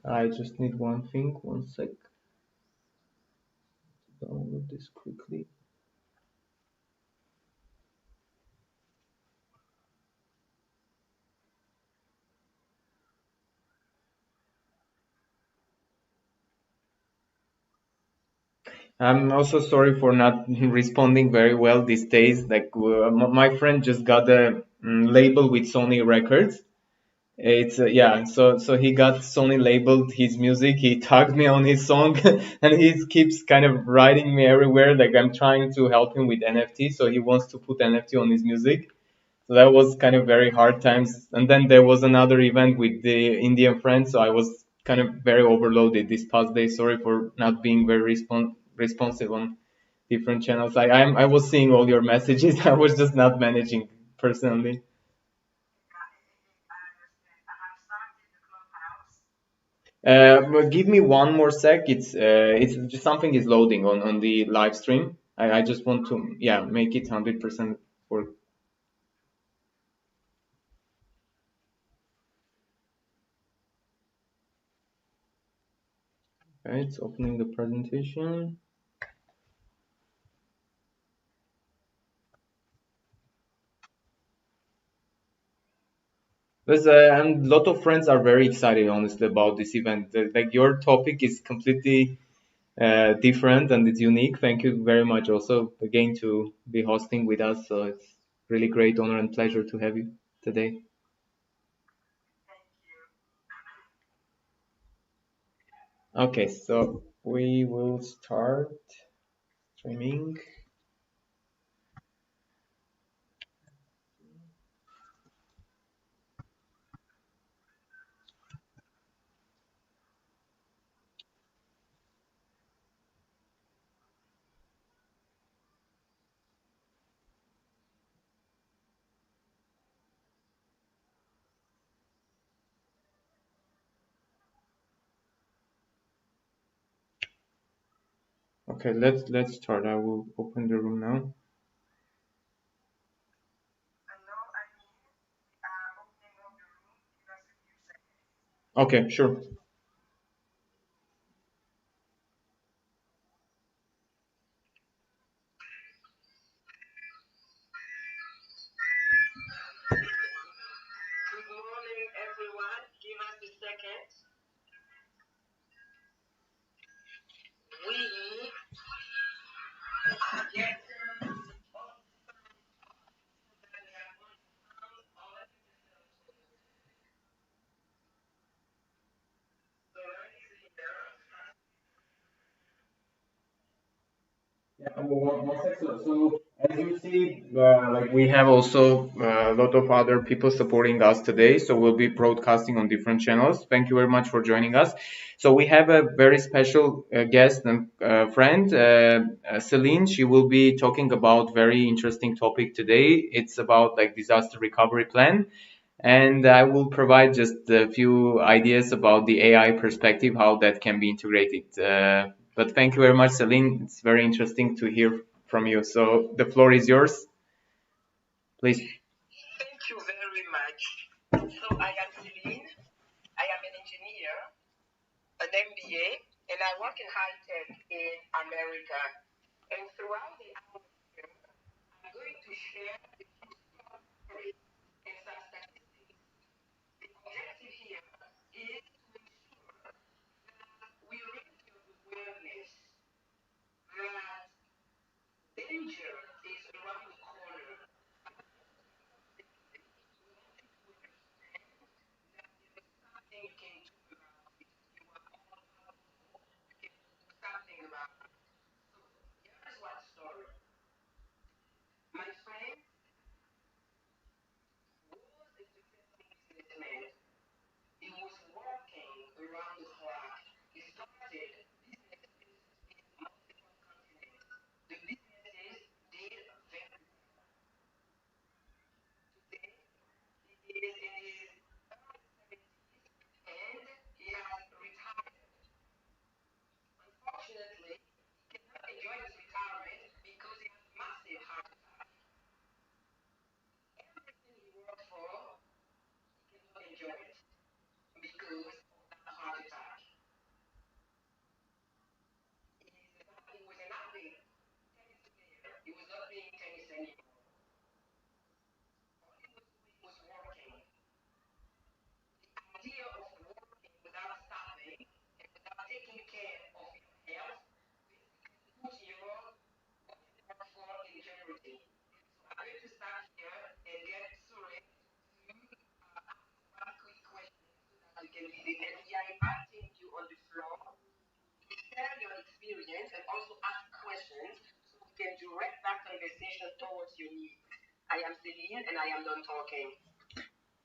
I just need one thing, one sec. Download this quickly. I'm also sorry for not responding very well these days. Like my friend just got a label with Sony Records. It's yeah, so he got Sony labeled his music. He tagged me on his song, and he keeps kind of writing me everywhere. Like I'm trying to help him with NFT, so he wants to put NFT on his music. So that was kind of very hard times. And then there was another event with the Indian friends, so I was kind of very overloaded this past day. Sorry for not being very responsive on different channels. I was seeing all your messages. I was just not managing personally. But give me one more sec. It's just something is loading on the live stream. I just want to yeah make it 100% work. Okay, it's opening the presentation. And a lot of friends are very excited, honestly, about this event. Like your topic is completely different and it's unique. Thank you very much, also again to be hosting with us. So it's really great honor and pleasure to have you today. Okay, so we will start streaming. Okay, let's start. I will open the room now. Okay, sure. Yeah, one sec. So as you see, like we have also a lot of other people supporting us today. So we'll be broadcasting on different channels. Thank you very much for joining us. So we have a very special guest and friend, Celine. She will be talking about very interesting topic today. It's about like disaster recovery plan. And I will provide just a few ideas about the AI perspective, how that can be integrated. But thank you very much, Celine. It's very interesting to hear from you. So the floor is yours. Please.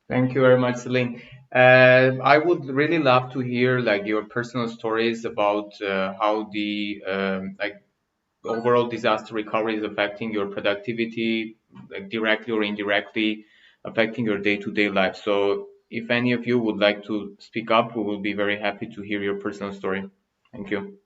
Thank you very much, Celine. I would really love to hear like your personal stories about how the like overall disaster recovery is affecting your productivity, like directly or indirectly affecting your day-to-day life. So if any of you would like to speak up, we will be very happy to hear your personal story. Thank you.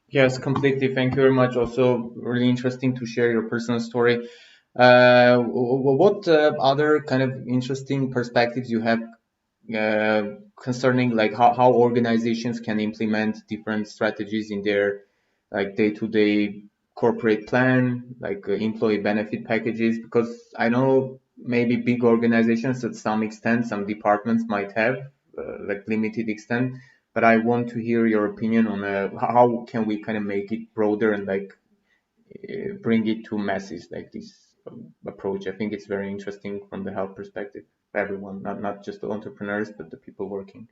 Yes, completely. Thank you very much. Also, really interesting to share your personal story. What other kind of interesting perspectives you have uh, concerning like how organizations can implement different strategies in their like day-to-day corporate plan, like employee benefit packages? Because I know maybe big organizations at some extent, some departments might have like limited extent, but I want to hear your opinion on how can we kind of make it broader and like bring it to masses like this approach. I think it's very interesting from the health perspective for everyone, not just the entrepreneurs, but the people working.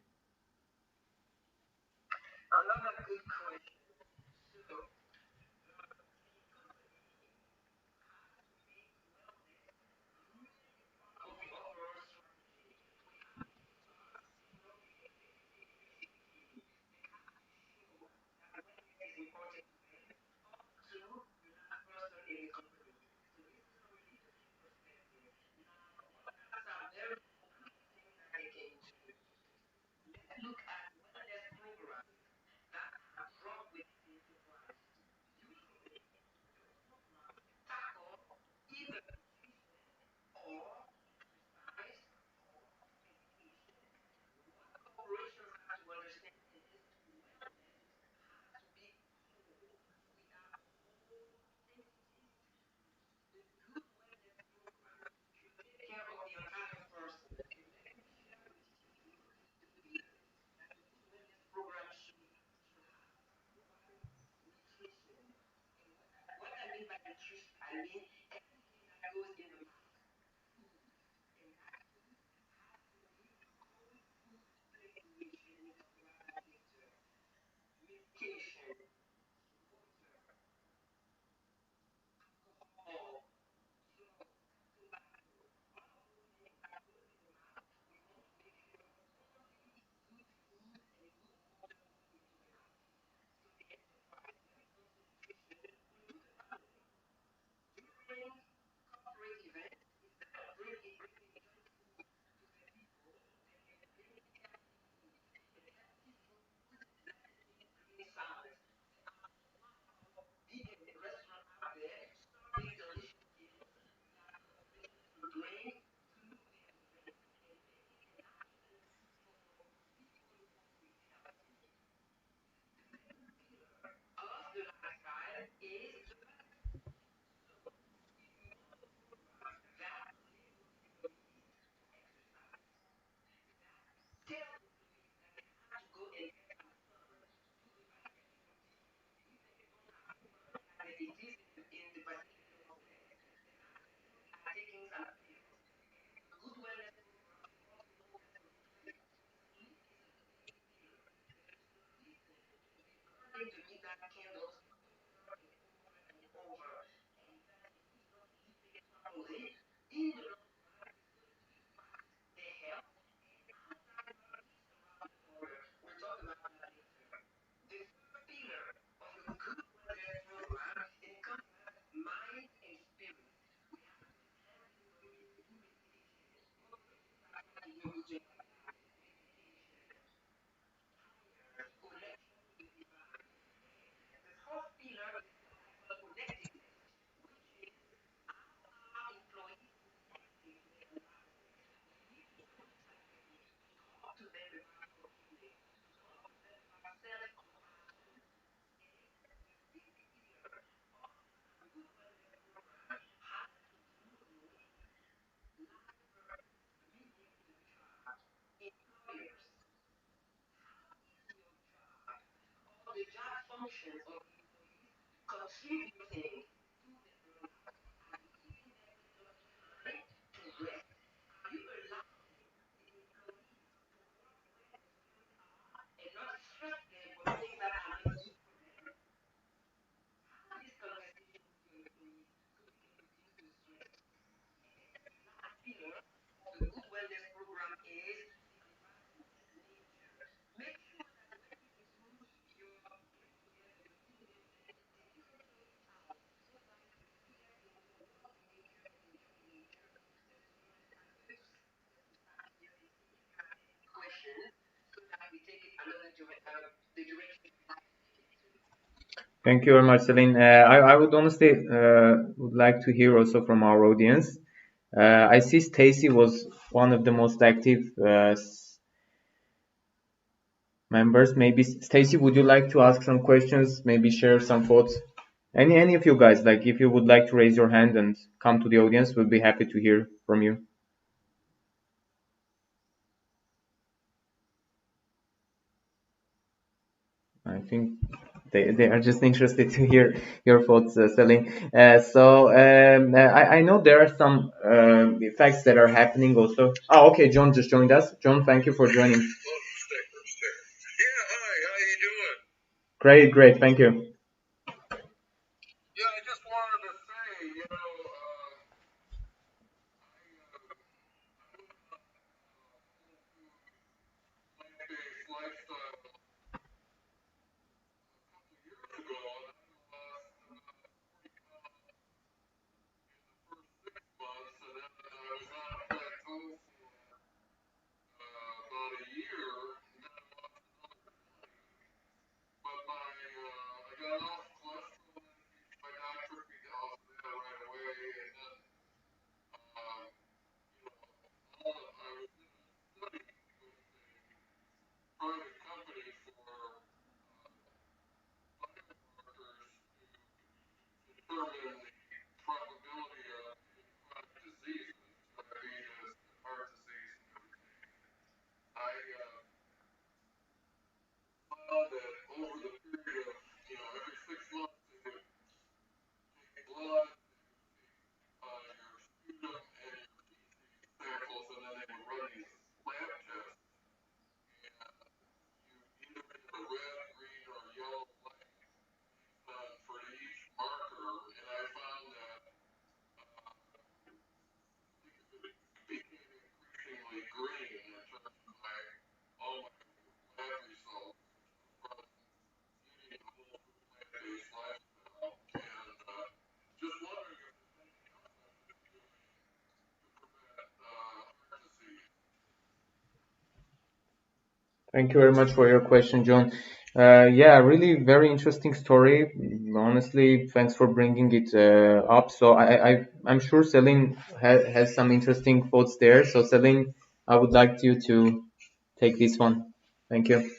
Thank you very much, Celine. I would honestly would like to hear also from our audience. I see Stacy was one of the most active members. Maybe Stacy, would you like to ask some questions? Maybe share some thoughts? Any of you guys, like if you would like to raise your hand and come to the audience, we'll be happy to hear from you. I think they are just interested to hear your thoughts, Celine. I know there are some facts that are happening also. Oh, okay, John just joined us. John, thank you for joining. Great, great, thank you. Thank you very much for your question, John. Yeah, really very interesting story. Honestly, thanks for bringing it up. So I'm sure Celine has some interesting thoughts there. So Celine, I would like you to take this one. Thank you.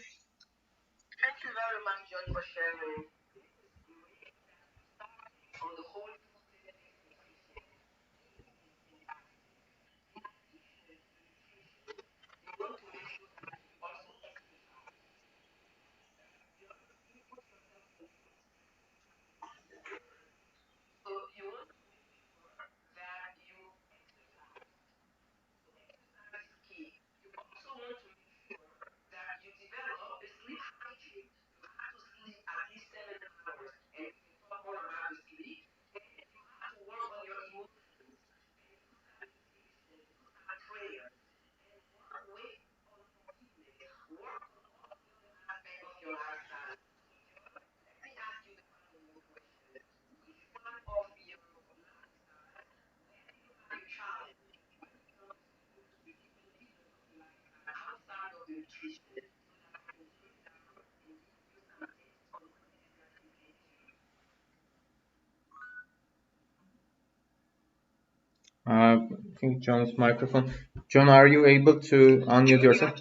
I think John's microphone. John, are you able to unmute yourself?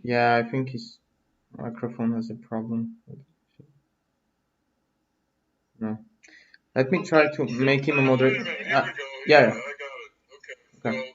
Yeah, I think his microphone has a problem. No. Let me try to make him a moderator. Yeah. Okay.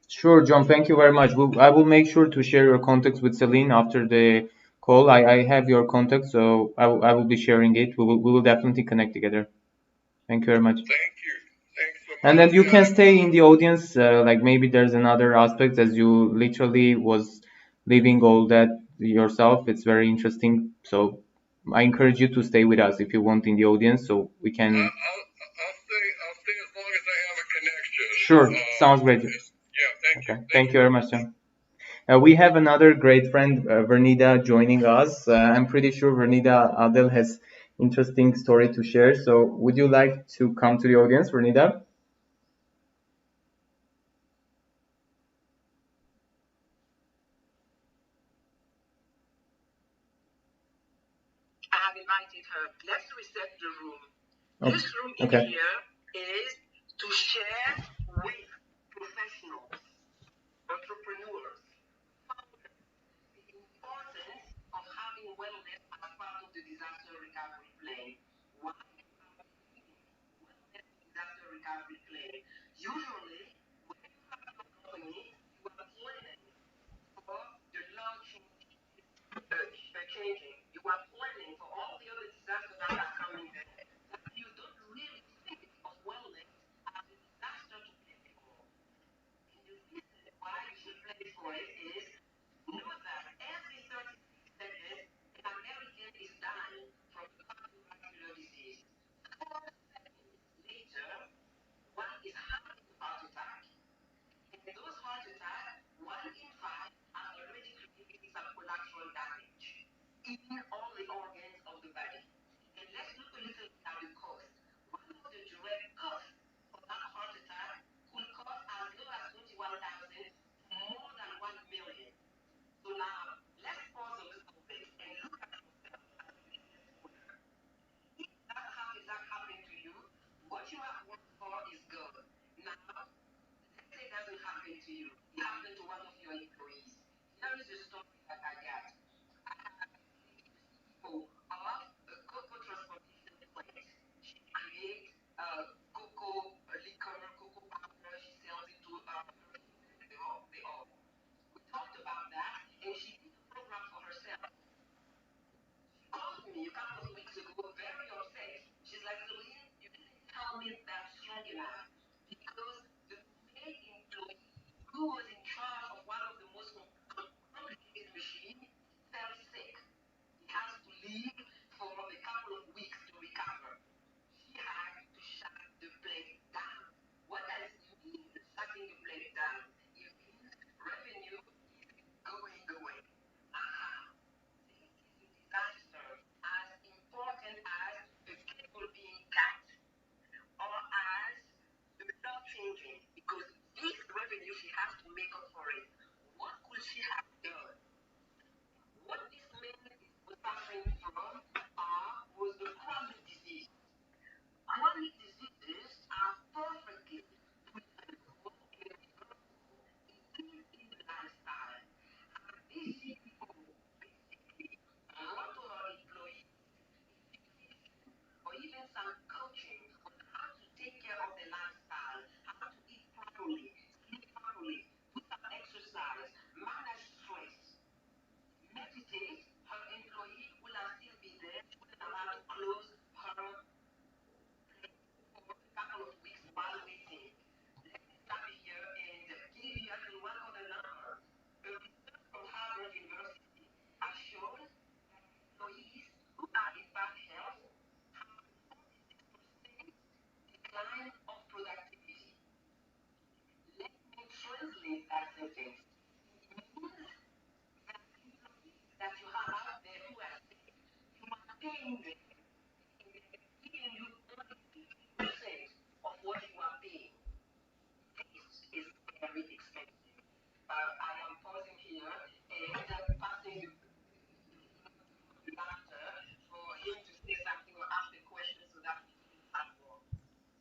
Sure, John. Thank you very much. I will make sure to share your contacts with Celine after the call. I have your contact, so I will be sharing it. We will definitely connect together. Thank you very much. And then you can stay in the audience. Like maybe there's another aspect as you literally was living all that yourself. It's very interesting. So I encourage you to stay with us if you want in the audience, so we can. Sure, sounds great. Okay, thank you very much, John. We have another great friend, Vernida, joining us. I'm pretty sure Vernida Adel has interesting story to share. So, would you like to come to the audience, Vernida? Okay. Okay.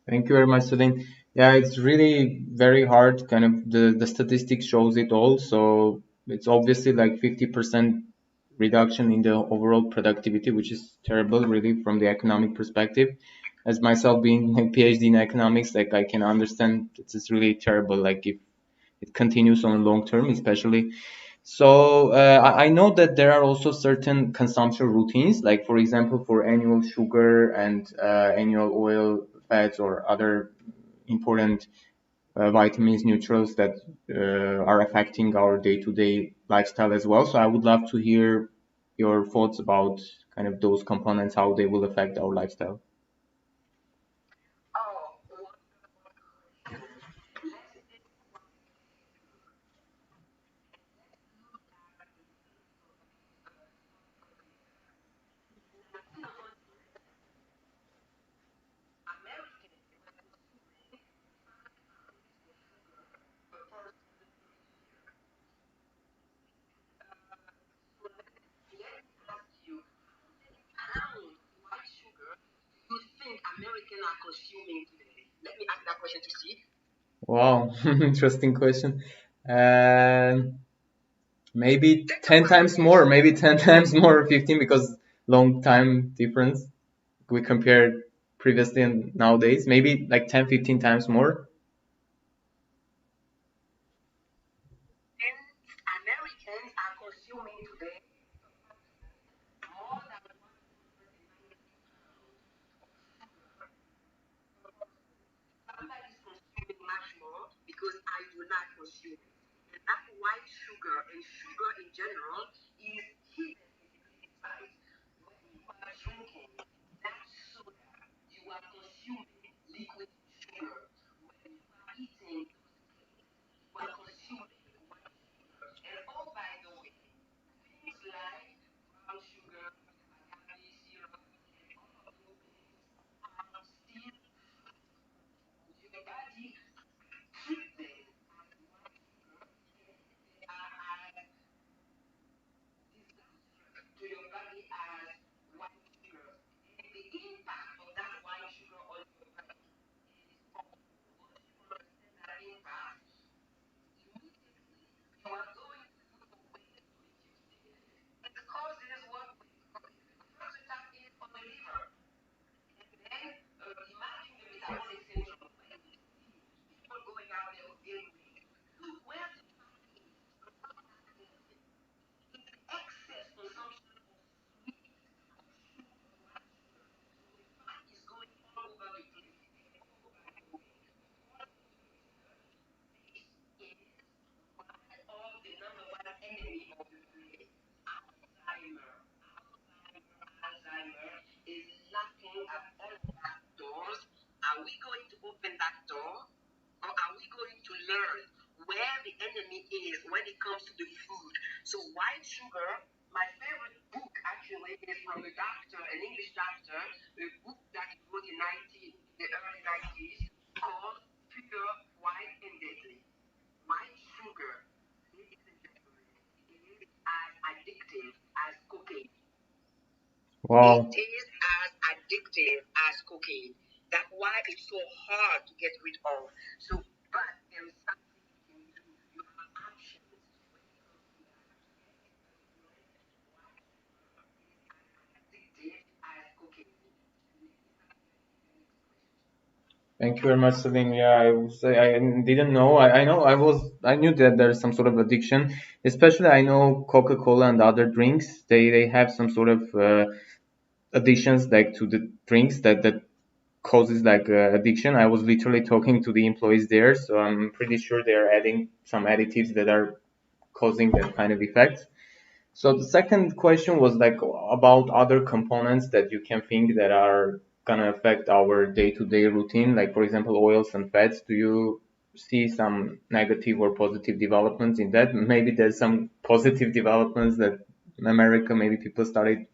Thank you very much, Celine. Yeah, it's really very hard. Kind of the statistics shows it all. So it's obviously like 50% reduction in the overall productivity, which is terrible, really, from the economic perspective. As myself being a PhD in economics, like I can understand it's really terrible. Like if it continues on long term, especially. So I know that there are also certain consumption routines, like for example, for annual sugar and annual oil, fats, or other important vitamins, neutrals that are affecting our day-to-day lifestyle as well. So I would love to hear your thoughts about kind of those components, how they will affect our lifestyle. Wow, interesting question. Um Maybe 10 times more, maybe 10 times more, 15 because long time difference. We compare. previously and nowadays? Maybe like 10, 15 times more? Wow. Thank you very much, Celine. Yeah, I would say I didn't know. I know I knew that there's some sort of addiction. Especially I know Coca-Cola and other drinks. They have some sort of additions like to the drinks that causes like addiction. I was literally talking to the employees there, so I'm pretty sure they're adding some additives that are causing that kind of effect. So the second question was like about other components that you can think that are gonna affect our day-to-day routine, like for example oils and fats. Do you see some negative or positive developments in that? Maybe there's some positive developments that in America maybe people started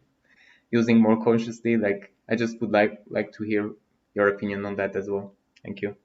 using more consciously. Like I just would like to hear your opinion on that as well. Thank you.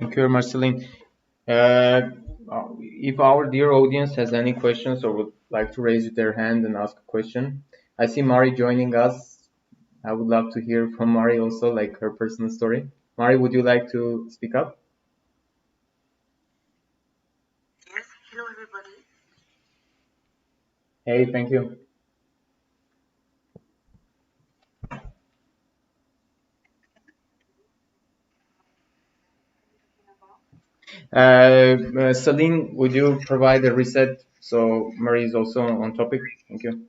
Thank you very much, Celine. If our dear audience has any questions or would like to raise their hand and ask a question, I see Mari joining us. I would love to hear from Mari also, like her personal story. Mari, would you like to speak up? Hey, thank you. Celine, would you provide a reset so Mari is also on topic? Thank you.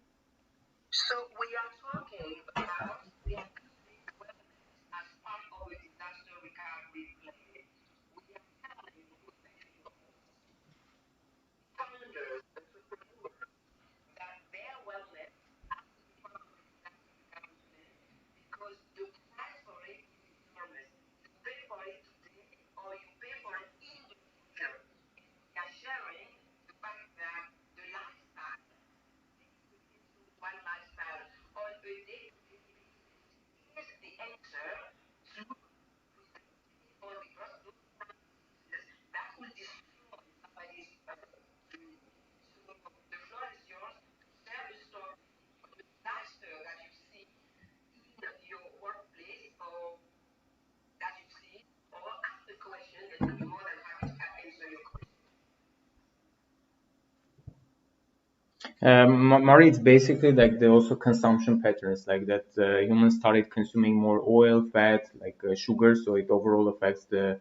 Mari, it's basically like the also consumption patterns, like that humans started consuming more oil, fat, like sugar, so it overall affects the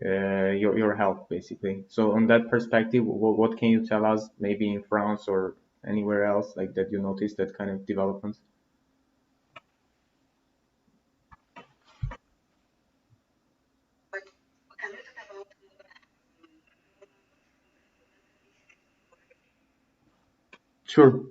your health basically. So on that perspective, what can you tell us, maybe in France or anywhere else, like that you noticed that kind of developments? Sure.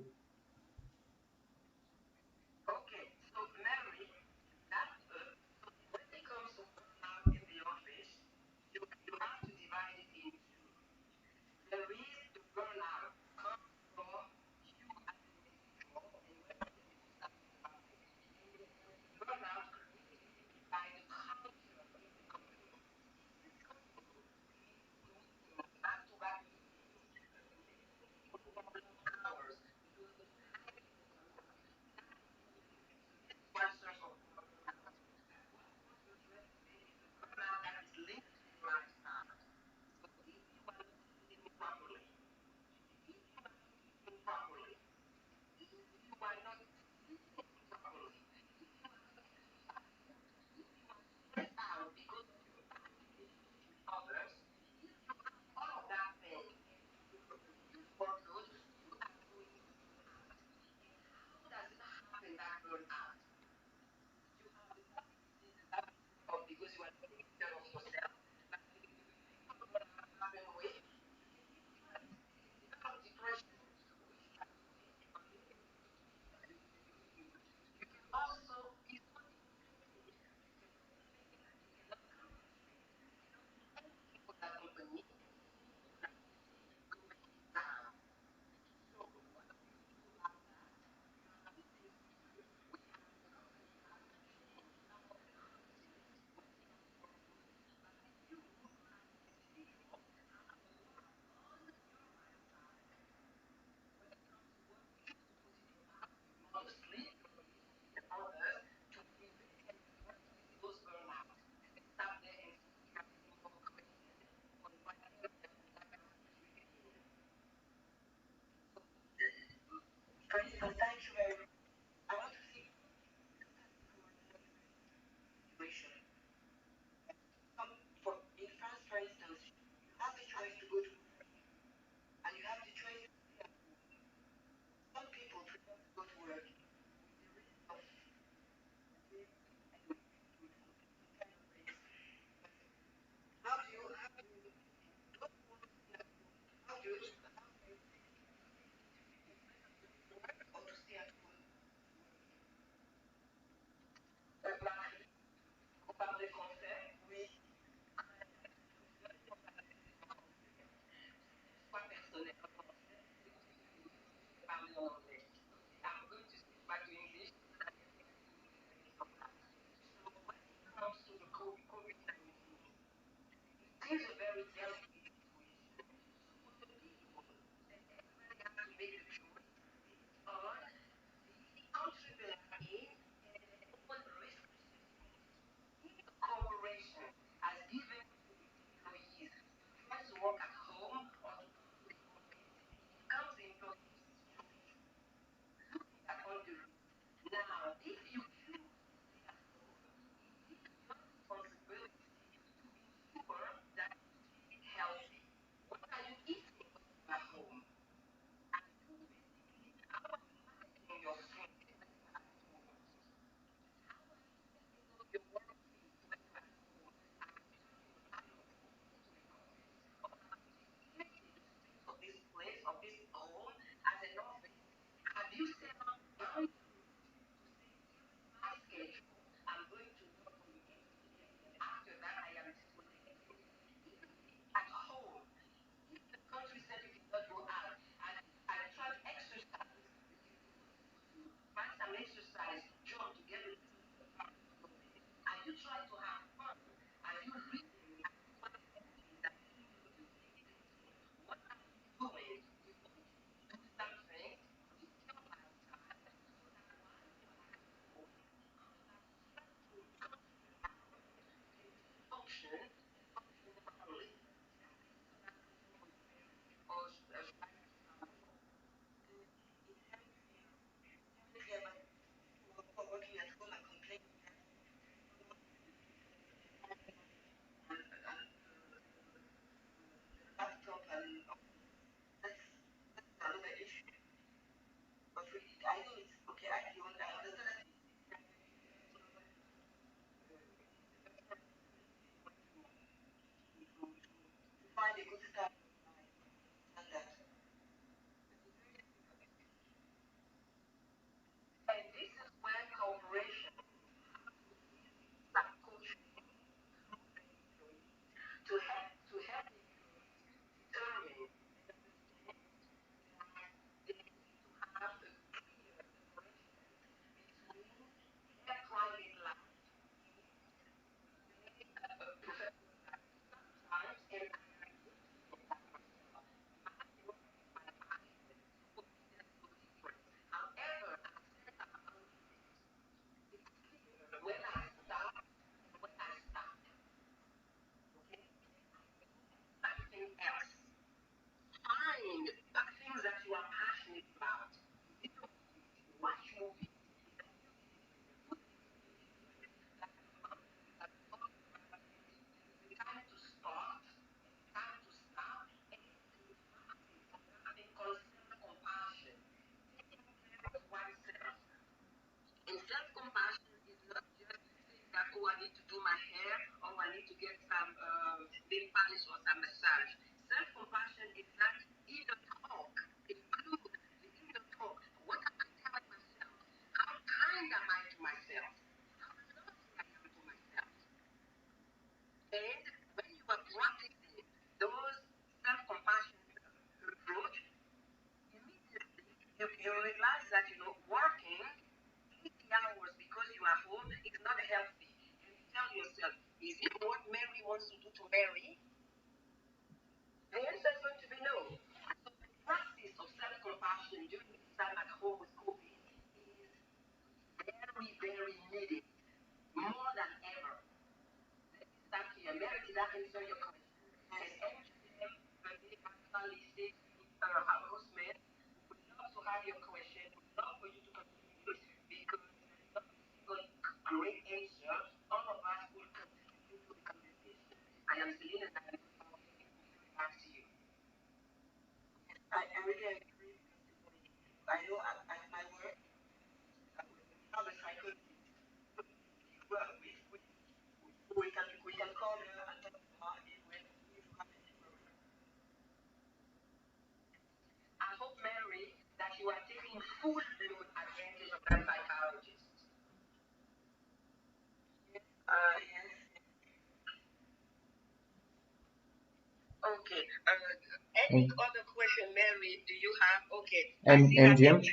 And MGM?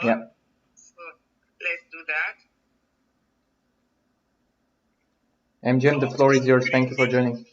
Yeah. MGM, the floor is yours. Thank you for joining.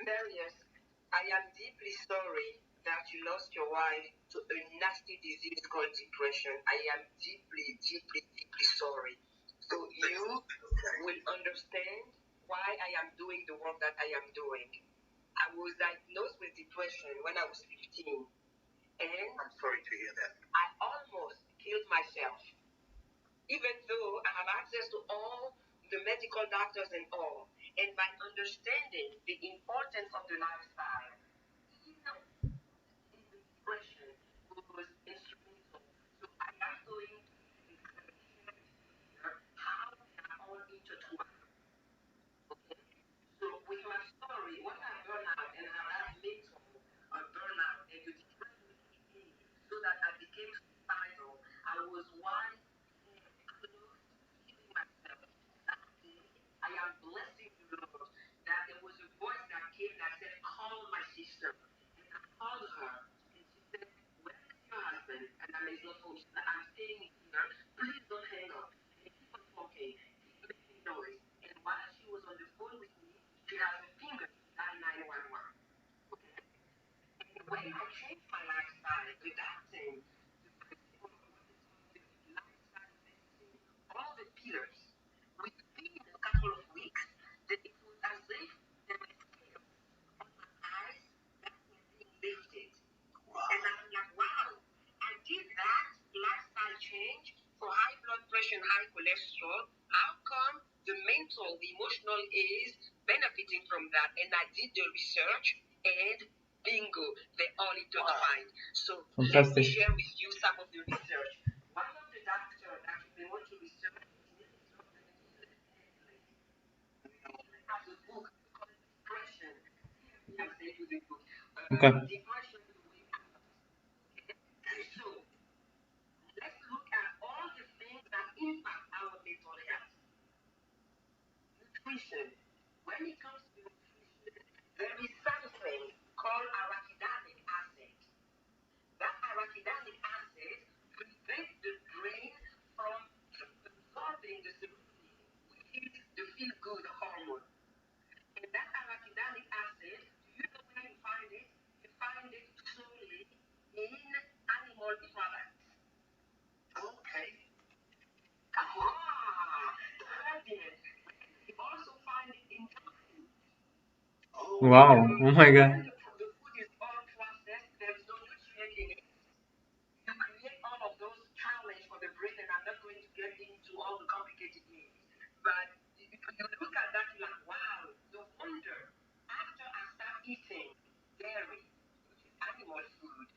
Marius, I am deeply sorry that you lost your wife to a nasty disease called depression. I am deeply, deeply, deeply sorry. So you will understand why I am doing the work that I am doing. I was diagnosed with depression when I was 15, and I almost killed myself, even though I have access to all the medical doctors and all. And by understanding the importance of the lifestyle, even in the depression was instrumental. So I am going to share with you here how they are all intertwined. Okay? So with my story, when I burn out and I had mental burnout and the depression kicked in so that I became suicidal, I was one close to killing myself. That day, I am blessing the Lord that there was a voice that came that said, call my sister. And I called her and she said, where is your husband? And I made no phone. She said, I'm staying here. Please don't hang up. And keep on talking. Keep making noise. And while she was on the phone with me, she has a finger to dial 911. Okay? And when I changed my lifestyle, adapting the principle of what they call the lifestyle medicine, all the pillars, within a couple of weeks, that it was as if there were scales on my eyes that were being lifted. And I'm like, wow, I did that lifestyle change for high blood pressure and high cholesterol. How come the mental, the emotional is benefiting from that? And I did the research and bingo, they all intertwined. So let me share with you some of the research. One of the doctors that you may want to research, his name is Dr. Neil. He has a book called Depression. He has a book. Okay. Depression the way out. Okay? So let's look at all the things that impact our mental health. Nutrition. When it comes to nutrition, there is something called arachidonic acid. That arachidonic acid prevents the brain from absorbing the serotonin, which is the feel-good hormone. And that arachidonic acid, do you know where you find it? You find it solely in animal products. Okay. Very good. You also find it in junk food. Wow. Oh my God. The food is all processed, there is no nutrient in it. You create all of those challenges for the brain, and I'm not going to get into all the complicated names. But you look at that, you're like, wow, no wonder. After I start eating dairy, which is animal food,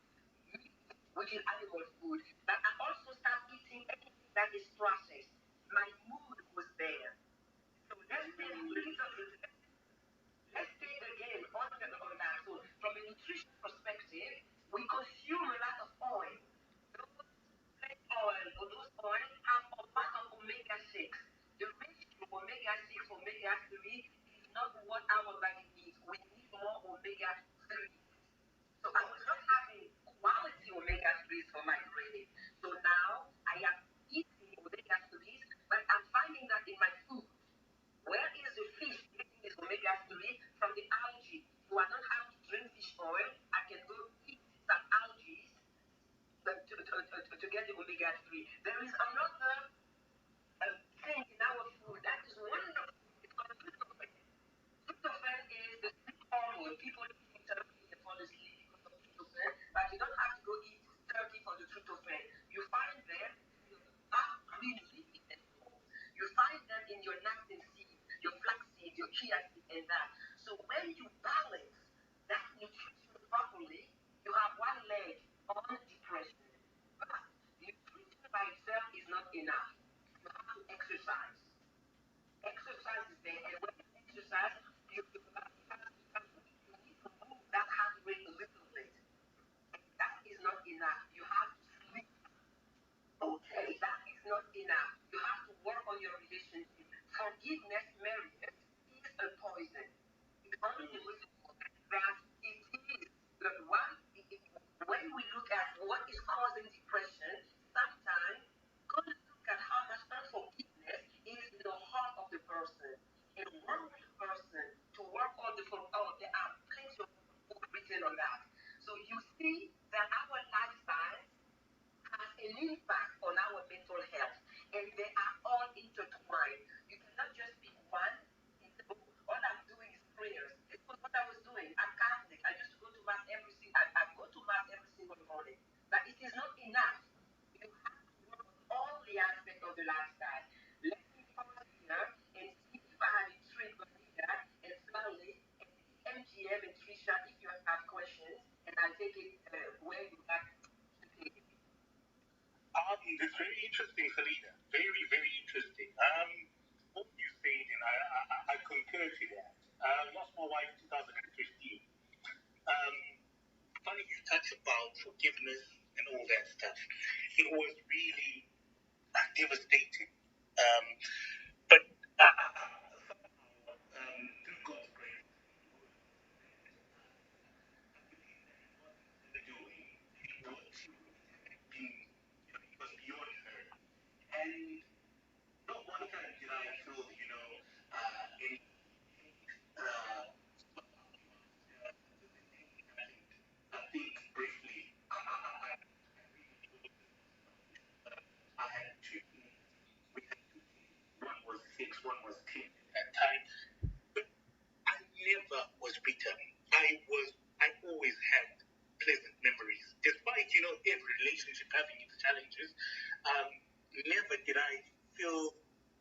meat, which is animal food, but I also start eating anything that is processed. My mood was there. So let's take again on that. So from a nutrition perspective, we consume a lot of oil. Those plant oil or those oil have a lot of omega 6. The ratio omega 6 omega 3 is not what our body needs. We need more omega 3. So I was not having quality omega 3s for my brain. So now agree. There is another thing in our food that is wonderful. It's called tryptophan. Tryptophan is the sleep hormone. People take turkey and fall asleep because of tryptophan, but you don't have to go eat turkey for the tryptophan. You find them in your dark green leafy vegetables. You find them in your nuts and seeds, your flax seeds, your chia seeds, and that. So when you balance that nutrition properly, you have one leg on depression. But nutrition by itself is not enough. You have to exercise. Exercise is there, and when you exercise, you need to move that heart rate a little bit. That is not enough. You have to sleep. Okay, that is not enough. You have to work on your relationship. Forgiveness, marriage, is a poison. It's only that it is the one. When we look at what is causing depression, sometimes go look at how much unforgiveness is in the heart of the person. And work with the person to work on the from oh, there are plenty of books written on that. So you see that our lifestyle has an impact on our mental health, and they are all intertwined. You cannot just pick one and say, oh, all I'm doing is prayers. This was what I was doing. I'm Catholic. I used to go to mass I go to mass every single morning. But it is not enough. You have to work on all the aspects of the lifestyle. Let me pause here and see if I have a trick on that and Sally and MGM and Trisha if you have questions, and I'll take it where you like to take it. It's very interesting, Selena. Very, very interesting. What you said, and I concur to that. Lost my wife in 2015. Um, Funny you touch about forgiveness and all that stuff. It was really devastating. Um, but through God's grace, the doing, what she was being, it was beyond her. And not one time did I feel, any uh, I think briefly, I had two kids. We had two kids. One was 6, one was 10 at that time. But I never was bitter. I always had pleasant memories. Despite, every relationship having its challenges, um, never did I feel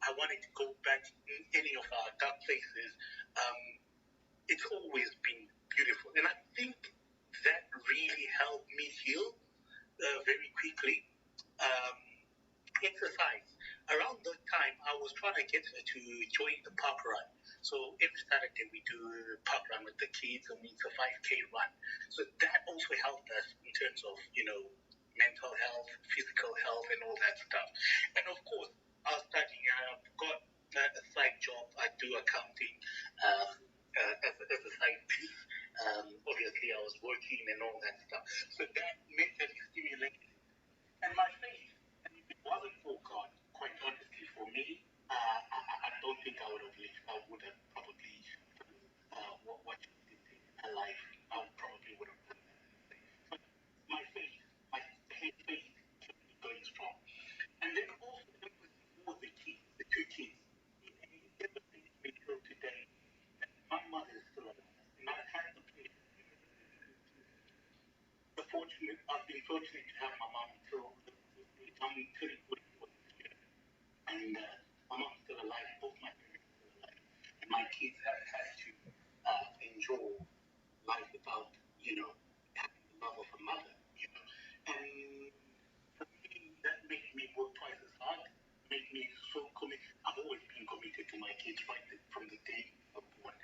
I wanted to go back in any of our dark places. Um, it's always been beautiful. And I think that really helped me heal very quickly. Um, Exercise. Around that time, I was trying to get her to join the park run. So every Saturday we do a park run with the kids, and it's a 5K run. So that also helped us in terms of, mental health, physical health, and all that stuff. And of course, I was studying. I've got a side job. I do accounting as a side piece. Obviously, I was working and all that stuff. So that mentally stimulated. And my faith, and if it wasn't for God, quite honestly, for me, I don't think I would have lived. I would have probably what she did in her life. I probably would have done that. But my faith, my faith kept me going strong. And then also empathy for the kids, the two kids. It devastates me till today that my mother is still alive. And I've had I've been fortunate to have my mom until I'm turning 44 this year. And my mom's still alive, both my parents are still alive. And my kids have had to enjoy life without, having the love of a mother, And for me, that made me work twice as hard, made me so committed. I've always been committed to my kids right from the day they were born,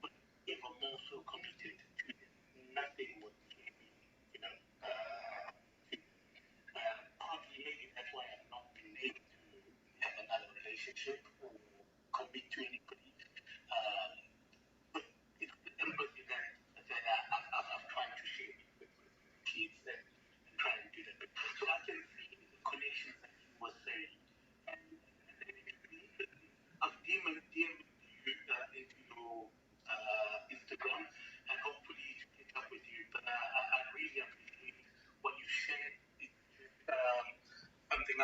but even more so committed to them. Nothing would scare me, you know. Uh, Partly maybe that's why I've not been able to have another relationship or commit to anybody. Um, but it's the empathy that I've tried to share with kids and try to do that. So I can see the connections that you were saying. And I've DM'd you into your Instagram and hopefully to catch up with you. But I really appreciate what you shared. It's just something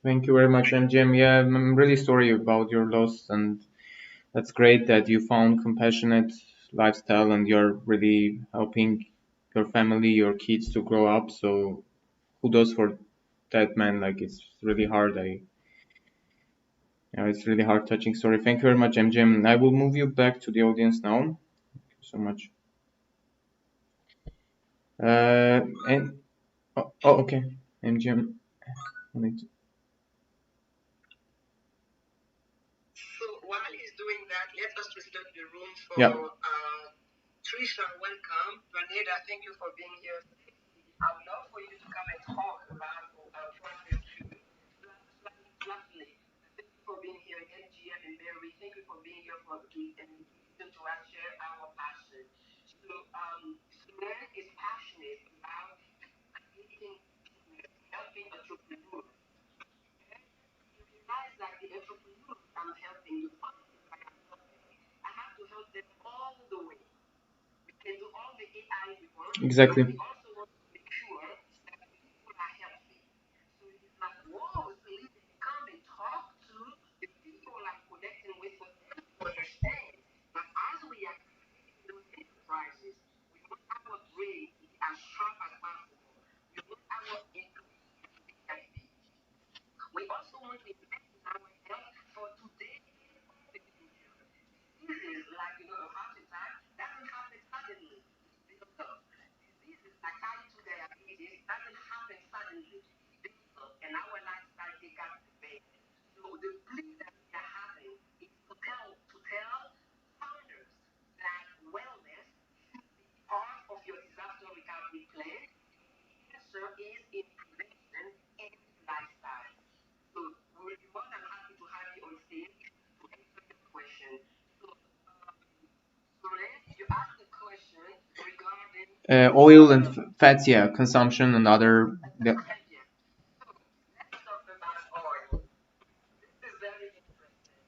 Thank you very much, MGM. Yeah, I'm really sorry about your loss, and that's great that you found compassionate lifestyle and you're really helping your family, your kids to grow up. So kudos for that, man. Like it's really hard. It's really hard touching story. Thank you very much, MGM. I will move you back to the audience now. Thank you so much. And okay, MGM. So while he's doing that, let us reset the room for Yeah. Trisha. Welcome. Vaneda, thank you for being here. I would love for you to come and talk about process two. Lastly, thank you for being here, NGM and Mary. Thank you for being here and listen to us share our passion. So, Suren is passionate about creating helping entrepreneurs. You realize that the entrepreneurs I'm helping, the founders that I'm helping, I have to help them all the way. We can do all the AI we want. Exactly. We also want to make sure that the people are healthy. So it's like, whoa, Celine, come and talk to the people I'm connecting with for them to understand that as we are creating those enterprises, we want our brain to be as sharp as possible. We want our employees to be healthy. We also want to invest in our health for today and for the future. Diseases like a heart attack doesn't happen suddenly. It's built up. Diseases like type 2 diabetes doesn't happen suddenly. It's built up, and our lifestyle take up the bait. So the plea that we are having is to tell founders that wellness should be part of your disaster recovery plan. The answer is in prevention and lifestyle. So we'll be more than happy to have you on stage to answer your question. So, Suren, you asked a question regarding Oil and fats, yeah, consumption and other. Yeah. So let's talk about oil. This is very interesting.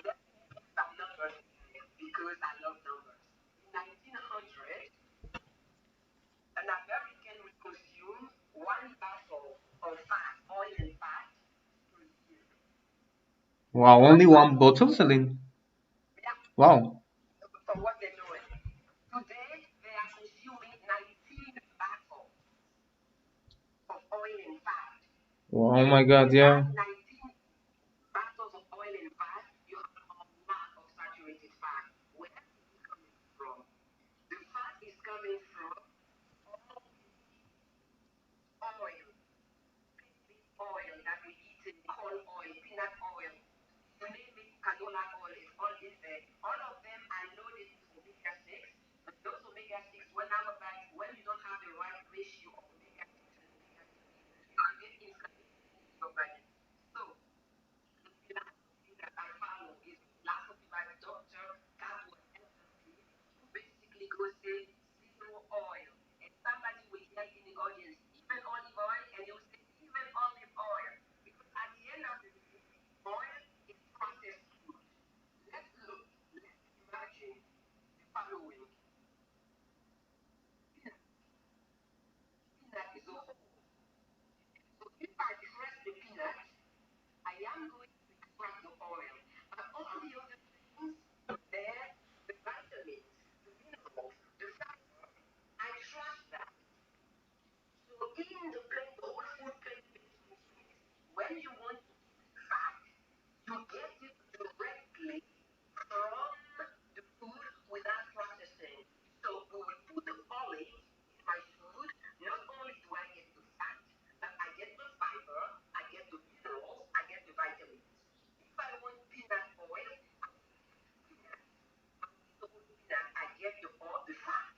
Let me give you some numbers here because I love numbers. In 1900, an American would consume 1 barrel of fat, oil and fat per year. Wow, only one bottle, Celine. Yeah, Wow. for what they're doing. Today, they are consuming 19 barrels of oil and fat. Oh my God, You yeah. add 19 barrels of oil and fat, you have a lot of saturated fat. Where is it coming from? The fat is coming from all the oil, big oil that we eat in corn oil, peanut oil, you name it, canola oil, it's all in there. All of them are loaded with omega 6. And those omega 6, when you don't have the right ratio of omega 6 and omega 3, you create inflammation in your body. So, the philosophy that I follow is a philosophy by Dr. Caldwell Esselstyn, who basically goes say zero oil. And somebody will yell in the audience, even olive oil, and you say even olive oil. Because at the end of the day, oil is processed food. Let's look, let's imagine the following. Peanut. Peanut is a whole. So if I press the peanut, I am going to extract the oil. But all the other things, there, the vitamins, the minerals, the fiber, I trash that. So in the plant, the whole food plant-based nutrition, when you want to eat fat, you get it directly from the food without processing. So we will put the olive in my food. Not only do I get the fat, but I get the fiber, I get the minerals, I get the vitamins. If I want peanut oil, I will eat peanut. I will eat the whole peanut. I get the fat.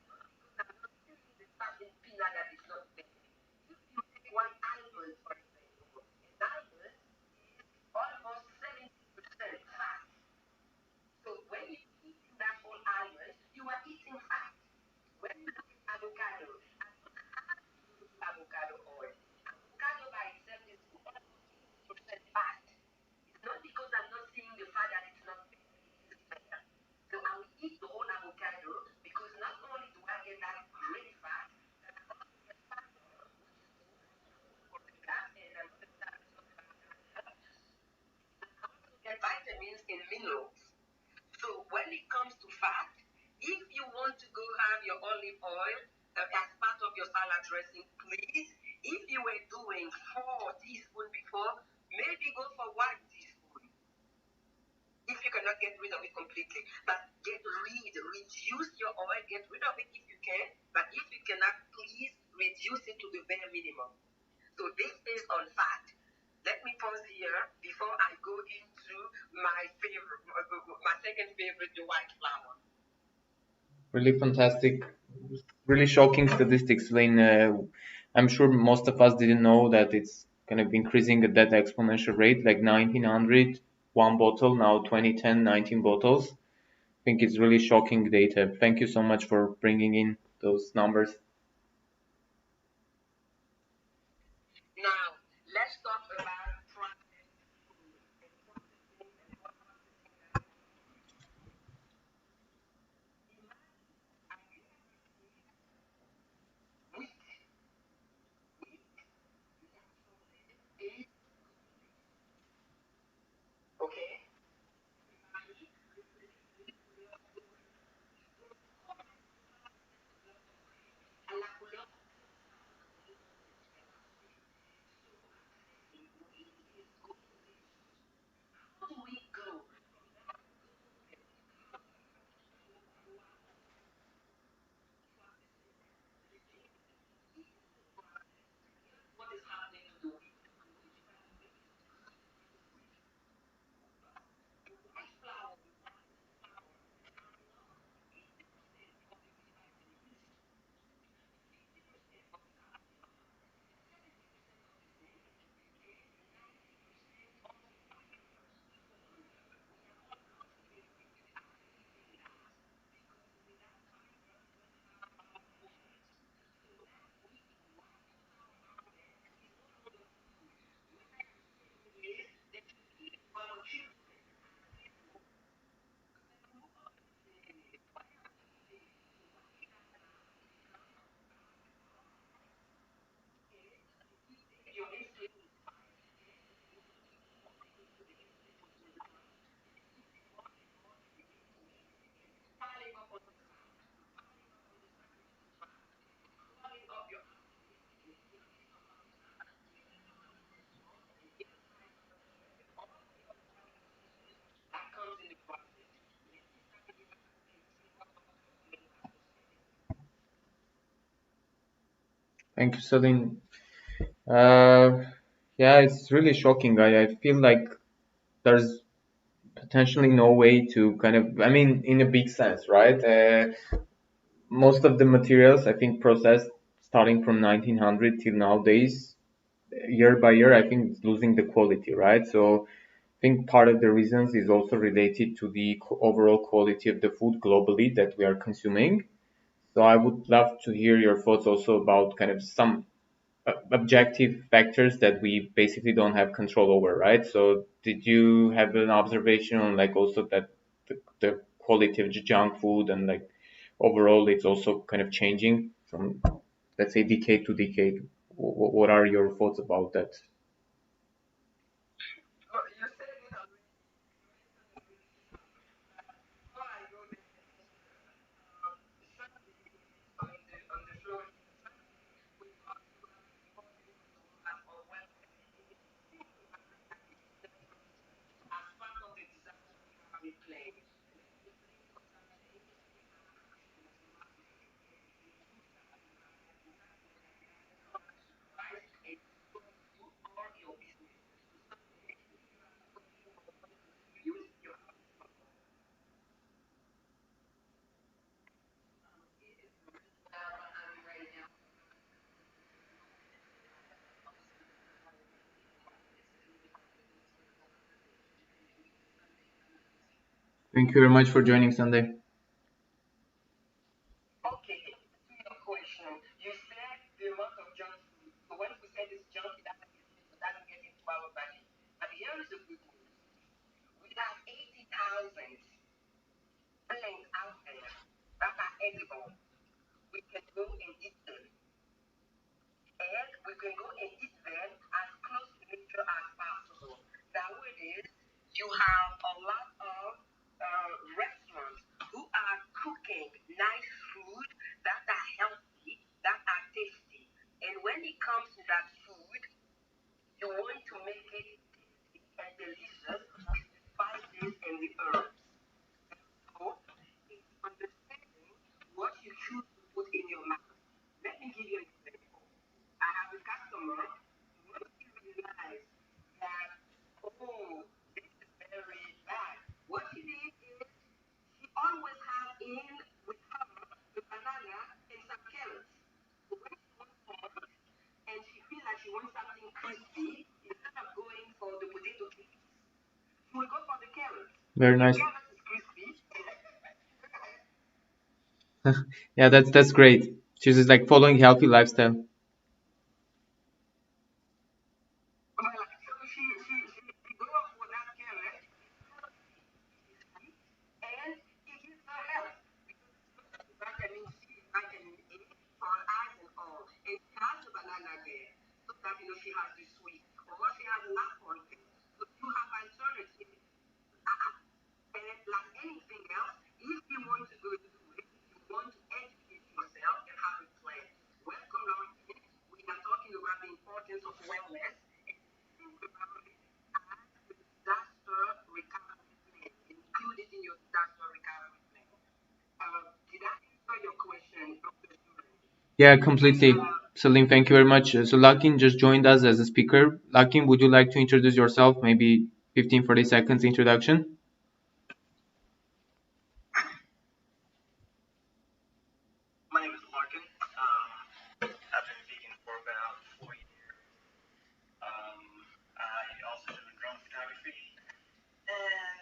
Not because I'm not feeling the fat in peanut that is not there. minerals. So when it comes to fat, if you want to go have your olive oil as part of your salad dressing, please, if you were doing 4 teaspoons before, maybe go for 1 teaspoon. If you cannot get rid of it completely, but reduce your oil, get rid of it if you can, but if you cannot, please reduce it to the bare minimum. So this is on fat. Let me pause here before I go into my second favorite, the white flour. Really fantastic, really shocking statistics, Celine. I'm sure most of us didn't know that it's kind of increasing at that exponential rate, like 1900, one bottle, now 2010, 19 bottles. I think it's really shocking data. Thank you so much for bringing in those numbers. Now, let's talk about processed food and processing and what processing that wheat, is okay. How do we go? What is happening to the wheat? White flour, that comes in the process. Thank you, Celine. Uh, yeah, it's really shocking. I feel like there's potentially no way to kind of, I mean, in a big sense, right? Most of the materials, I think, processed starting from 1900 till nowadays, year by year, I think it's losing the quality, right? So I think part of the reasons is also related to the overall quality of the food globally that we are consuming. So I would love to hear your thoughts also about kind of some objective factors that we basically don't have control over, right? So did you have an observation on like also that the quality of junk food and like overall it's also kind of changing from, let's say, decade to decade? What are your thoughts about that? But you said it already. Before I go there, on the floor, we talked about the importance of the woman or well as part of the disaster we have been playing. Or your business. Thank you very much for joining, Sunday. Okay, to your question, you said the amount of junk food. So when we say this junk, it doesn't get into our body. But here is the good news. We have 80,000 things out there that are edible. We can go and eat them. And we can go and eat them as close to nature as possible. Nowadays, you have a lot of it comes to that food, you want to make it tasty and delicious with the spices and the herbs. So it's understanding what you choose to put in your mouth. Let me give you an example. I have a customer, once she realized that, oh, this is very bad, what she did is she always have in with her a banana and some carrots. So when she wants to munch and she feel like she wants something crispy, instead of going for the potato chips, she will go for the carrots. Very The nice. carrots is crispy. Yeah, that's great. She's just like following healthy lifestyle. Well, so she go for that carrot, and it gives her health because it's loaded with vitamin C and vitamin A for her eyes and all. And she has the banana there so that she has the sweet, or she has an apple there. So you have alternative. And like anything else, if you want to go do it, you want to educate yourself and have a plan. Welcome, Larkin. We are talking about the importance of wellness. And think about it as a disaster recovery plan. Include it in your disaster recovery plan. Did I answer your question, Dr. Suren? Yeah, completely. Celine, thank you very much. So Lakin just joined us as a speaker. Lakin, would you like to introduce yourself? Maybe 15, 40 seconds introduction. My name is Larkin. I've been vegan for about 4 years. I also do drone photography. And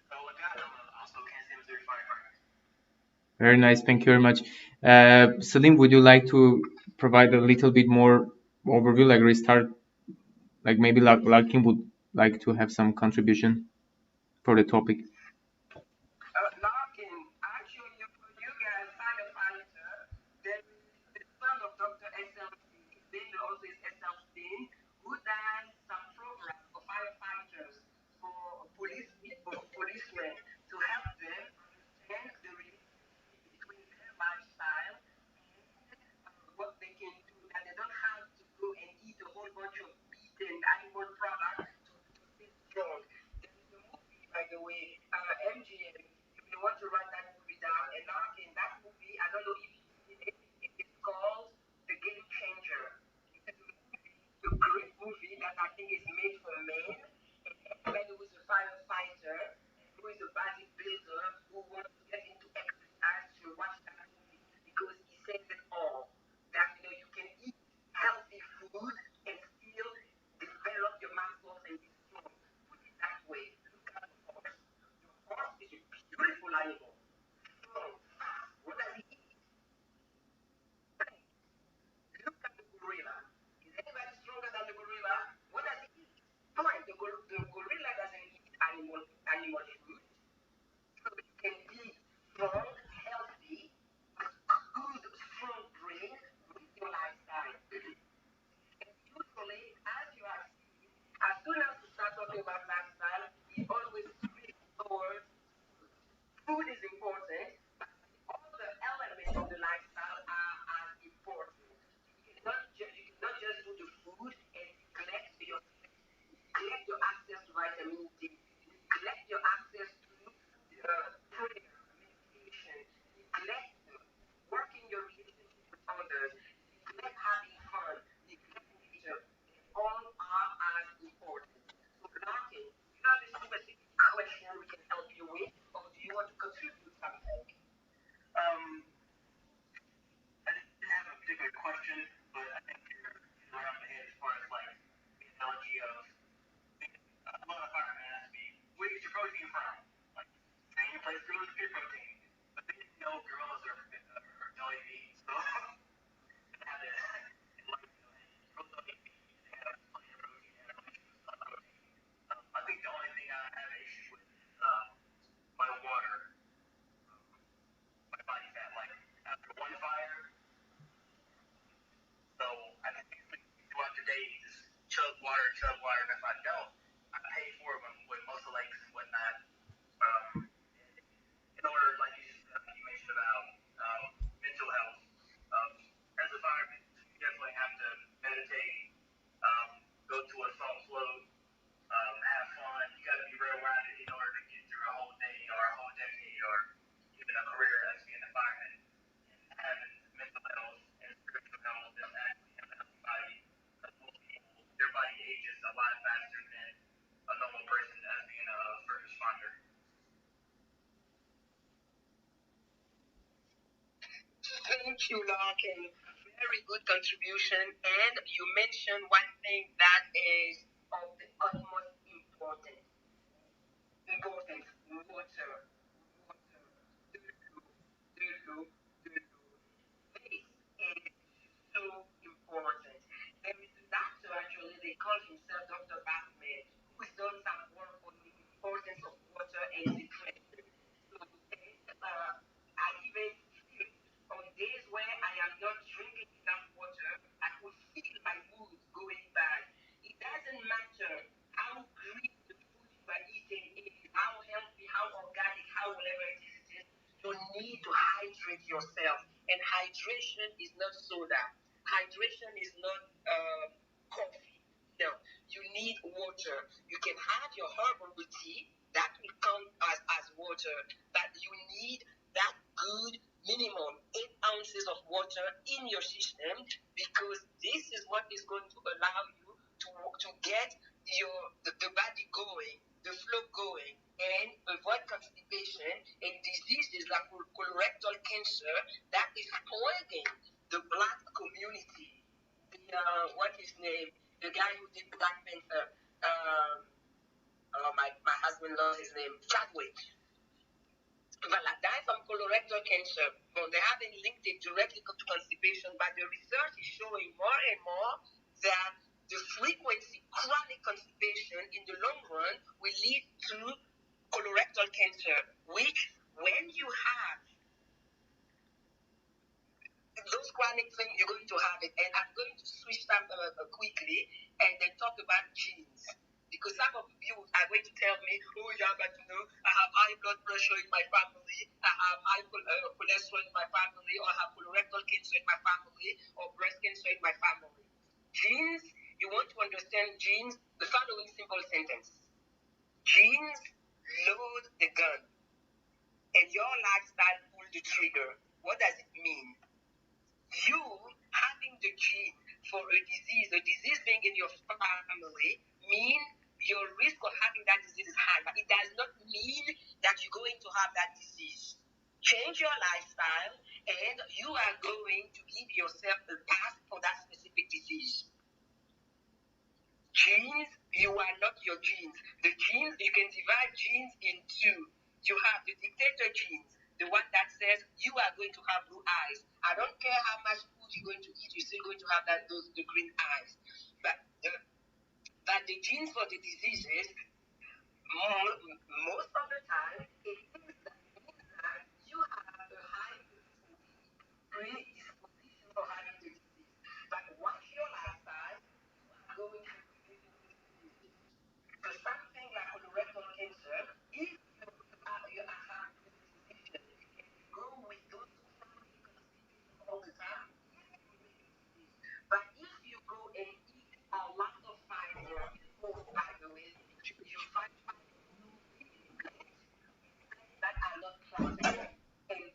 so with that, I'm also a Kansas City, Missouri firefighter. Very nice. Thank you very much. Celine, would you like to provide a little bit more overview, like restart, like maybe Lakin would like to have some contribution for the topic. Larkin, actually, you guys, firefighter, there is the son of Dr. SLC. His name also is SLC, who does some program for firefighters, for police people, policemen, to help them understand the relationship between their lifestyle and what they can do, that they don't have to go and eat a whole bunch of meat and animal products to stay strong. There is a movie, by the way, MGM. You may want to write that movie down. And now in that movie, I don't know if you've seen it. It is called The Game Changer. It is a great movie that I think is made for men. And anybody who is a firefighter, who is a bodybuilder, who wants to get into exercise should watch that movie because he says it all. That you can eat healthy food and still develop your muscles and be strong. Put it that way. Look at the horse. The horse is a beautiful animal. Strong. What does he eat? Look at the gorilla. Is anybody stronger than the gorilla? What does he eat? Fine, the gorilla doesn't eat animal food. So you can be strong, healthy, with good, strong brain with your lifestyle. And usually, as you have seen, as soon as we start talking about lifestyle, it always drifts towards food. Food is important, but all the elements of the lifestyle are as important. You cannot just do the food and neglect your sleep, neglect your access to vitamin D, neglect your access to prayer, meditation, neglect working your relationship with others, neglect having fun, neglect nature. They all are as important. So, Larkin, do you have a specific question we can help you with, or do you want to contribute something? Um, I didn't have a particular question, but I think you're right on the head as far as like the analogy of a lot of firemen ask me, where do you get your protein from? Like, same place gorillas get protein. But they didn't know gorillas are belly meat, so I had to enlighten them. Gorillas don't eat meat, they have plenty of protein, they have protein. I think the only thing I have an issue with is my water, my body fat. Like, after one fire, so I can basically throughout the day just chug water, and if I don't, I pay for it with muscle aches and whatnot. In order, like you mentioned about mental health, as a Thank you, Larkin. Very good contribution. And you mentioned one thing that is of the utmost importance. Importance, water. Water. De l'eau, de l'eau, de l'eau. This is so important. There is a doctor, actually, they call himself Dr. Bachman, who's done some work on the importance of water and nutrition. So, I even feel on days where I am not drinking enough water, I could feel my mood going bad. It doesn't matter how green the food you are eating is, how healthy, how organic, how whatever it is, you need to hydrate yourself. And hydration is not soda. Hydration is not coffee. No, you need water. You can have your herbal tea, that will count as water, but you need that good minimum 8 ounces of water in your system, because this is what is going to allow you to get the body going, the flow going, and avoid constipation and diseases like colorectal cancer that is plaguing the black community. What his name? The guy who did Black Panther. My husband loves his name. Chadwick. Voilà, died from colorectal cancer. Well, they haven't linked it directly to constipation, but the research is showing more and more that the frequency chronic constipation in the long run will lead to colorectal cancer, which when you have those chronic things, you're going to have it. And I'm going to switch that quickly and then talk about genes. Because some of you are going to tell me, oh, yeah, but I have high blood pressure in my family, I have high cholesterol in my family, or I have colorectal cancer in my family, or breast cancer in my family. Genes, you want to understand genes, the following simple sentence. Genes load the gun, and your lifestyle pull the trigger. What does it mean? You having the gene for a disease being in your family, mean your risk of having that disease is high, but it does not mean that you're going to have that disease. Change your lifestyle, and you are going to give yourself a path for that specific disease. Genes, you are not your genes. The genes, you can divide genes in two. You have the dictator genes, the one that says you are going to have blue eyes. I don't care how much food you're going to eat, you're still going to have the green eyes. But the genes for the diseases, most of the time, it means that you have a high predisposition for having the disease. But what's your lifestyle? You are going to reduce the disease. So something like colorectal cancer, if you have predisposition and you go with those chronic constipation all the time, yes, it will make a disease. But if you go and eat a lot of fiber, oh, by the way, you find fiber in plants that are not processed, and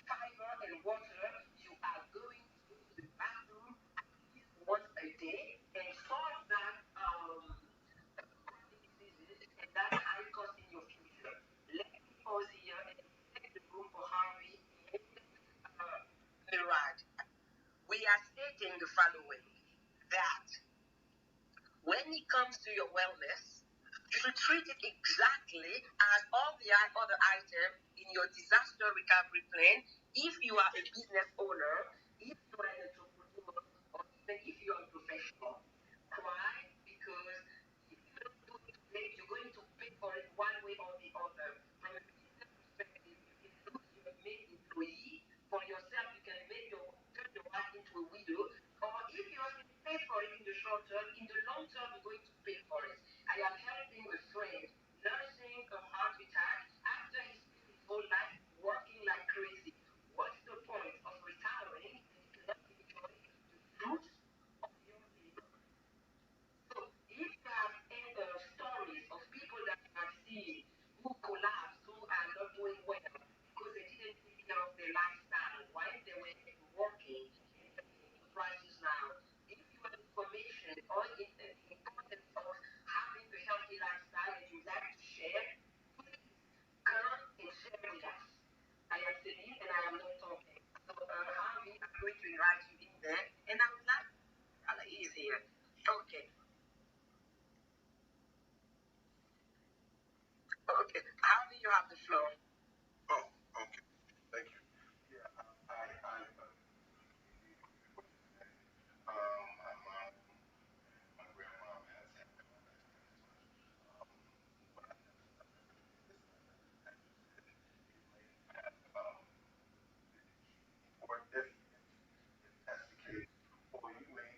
fiber and water, you are going to go to the bathroom at least once a day and solve that chronic diseases and that high cost in your future. Let me pause here and take the room for Harvey and Mirad. We are stating the following, that when it comes to your wellness, you should treat it exactly as all the other items in your disaster recovery plan. If you are a business owner, if you are an entrepreneur, or even if you are a professional. Why? Because if you don't do it today, you're going to pay for it one way or the other. From a business perspective, you can lose your main employee. For yourself, you can turn your wife into a widow. Or if you have paid for it in the short term, in the long term, you're going to pay for it. I am helping a friend nursing a heart attack after he spent his whole life working like crazy. What's the point of retiring and you cannot enjoy the fruits of your labor? So if you have stories of people that you have seen who collapse, who are not doing well because they didn't take care of their lifestyle while they were working and paying the prices now, if you have information or the importance of having a healthy lifestyle and you like to share, please come and share with us. I am Celine and I am not talking. So, Harvey, to invite you in there, and I would like he's here. Okay. Okay. How do you have the floor? Oh, okay. Thank you. Yeah, my grandma has had or if that's the case, or you may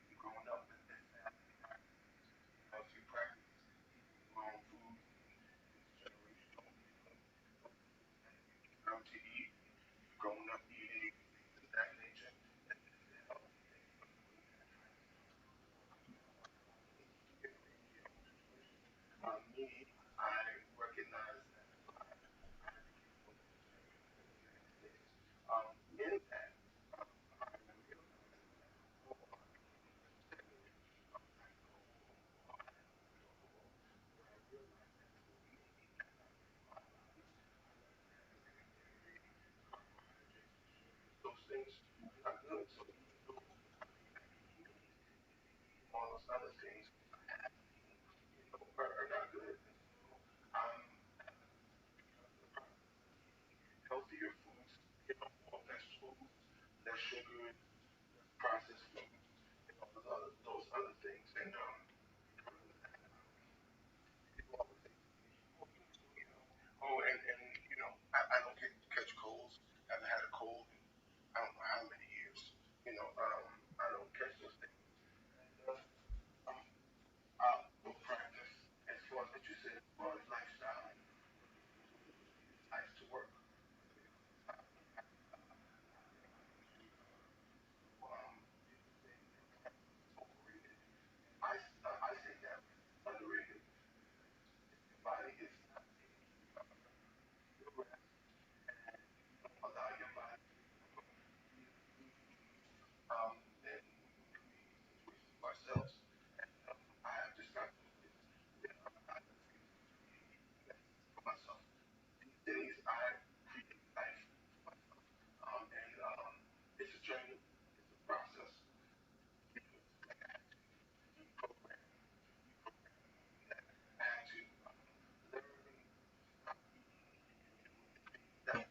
be growing up in this family, you practice your own food, generational, learn to eat, growing up eating things of that nature. Me, I recognize that in that those things are good. So all those other things are not good. Um, Healthier foods, more vegetables, less sugar, processed food, those other things. And people always say, oh, and I don't catch colds. I haven't had a cold in I don't know how many years. I don't catch those things. Um, will practice as far as what you said, as far as lifestyle, likes to work. Um, Overrated. I say that underrated. Body is not allow your body. And ourselves. I have just got myself. These days I create life. And it's a journey, it's a process. I had to learn that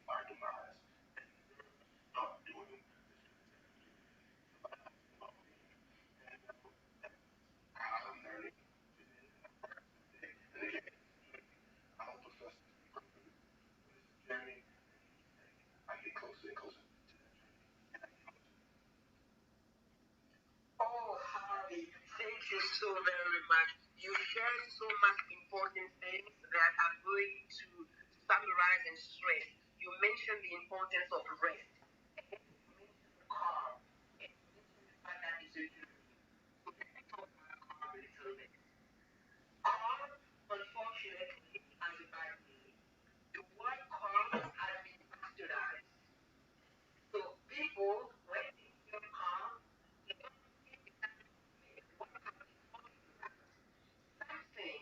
our demise, start doing how I'm learning. And again, I don't profess to be perfect. It's a journey. I get closer and closer. Oh, Harvey, thank you so very much. You shared so much important things that I'm going to summarize and stress. You mentioned the importance of rest. You mentioned calm. And you mentioned the fact that it's a journey. So let me talk about calm a little bit. Calm, unfortunately, as a bad thing. The word calm has been bastardized. So people, when they hear calm, they don't think what happens something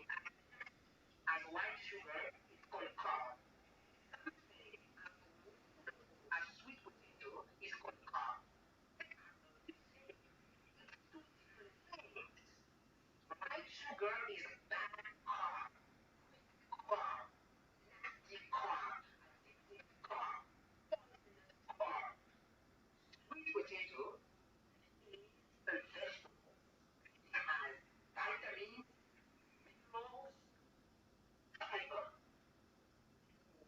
as white sugar is called carb. Something as wonderful as sweet potato is called carb. The same. It's two different things. White sugar is bad carb, carb, nasty carb, addictive carb, poisonous carb. Sweet potato is a vegetable. It has vitamins, minerals, fiber,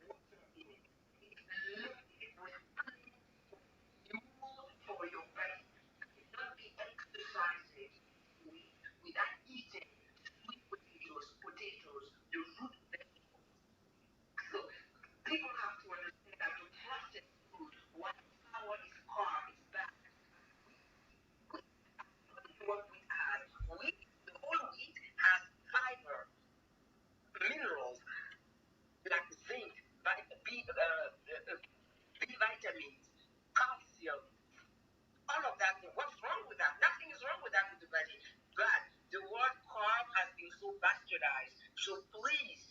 water in it. It's loaded with plenty of fuel for your body. You cannot be exercising without eating sweet potatoes, the root vegetables. So people have to understand that to process food, white flour is carb, is bad. What wheat has, wheat, the whole wheat has fiber, minerals like zinc, B vitamins, calcium, all of that. What's wrong with that? Nothing is wrong with that with the body. But the word carb has been so bastardized. So please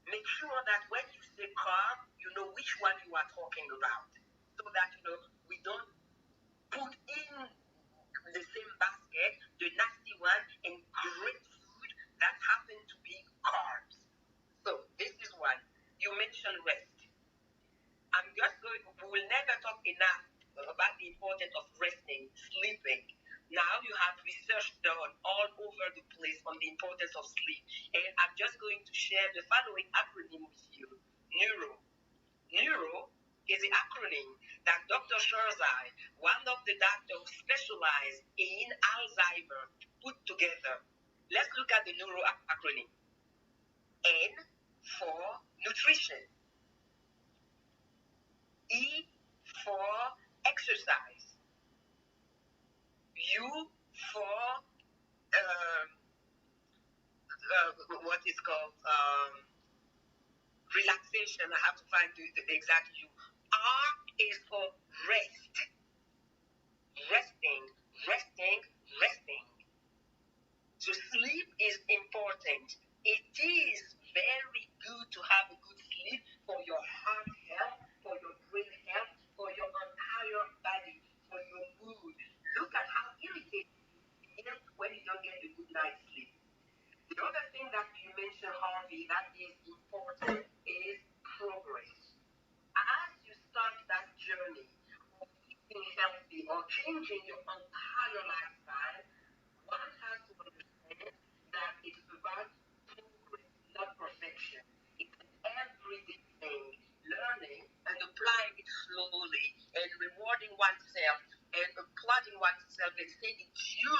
make sure that when you say carb, you know which which one you are talking about, so that we don't put in the same basket the nasty one and great food that happen to be carbs. So this is one. You mentioned rest. I'm just going. We will never talk enough about the importance of resting, sleeping. Now you have research done all over the place on the importance of sleep, and I'm just going to share the following acronym with you. Neuro. Neuro is the acronym that Dr. Sherzai, one of the doctors who specialize in Alzheimer, put together. Let's look at the neuro acronym. N for nutrition. E for exercise. U for what is called relaxation. I have to find the exact U. R is for rest. Resting, resting, resting. So sleep is important. It is very good to have a good sleep for your heart health, for your brain health, for your entire body, for your mood. Look at how irritated you feel when you don't get a good night's sleep. The other thing that you mentioned, Harvey, that is important is progress. As you start that journey of eating healthy or changing your entire lifestyle, one has to understand that it's about progress, not perfection. It's an everyday thing, learning and applying it slowly and rewarding oneself and applauding oneself and saying it's you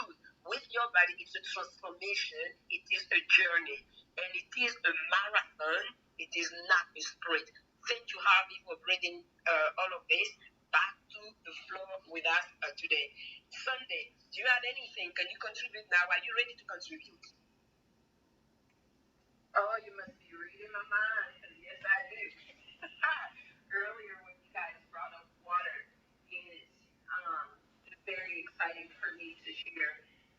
with your body. It's a transformation. It is a journey. And it is a marathon. It is not a sprint. Thank you, Harvey, for bringing all of this back to the floor with us today. Sunday, do you have anything? Can you contribute now? Are you ready to contribute? Oh, you must be reading my mind. Yes, I do. Earlier, when you guys brought up water, it's very exciting for me to share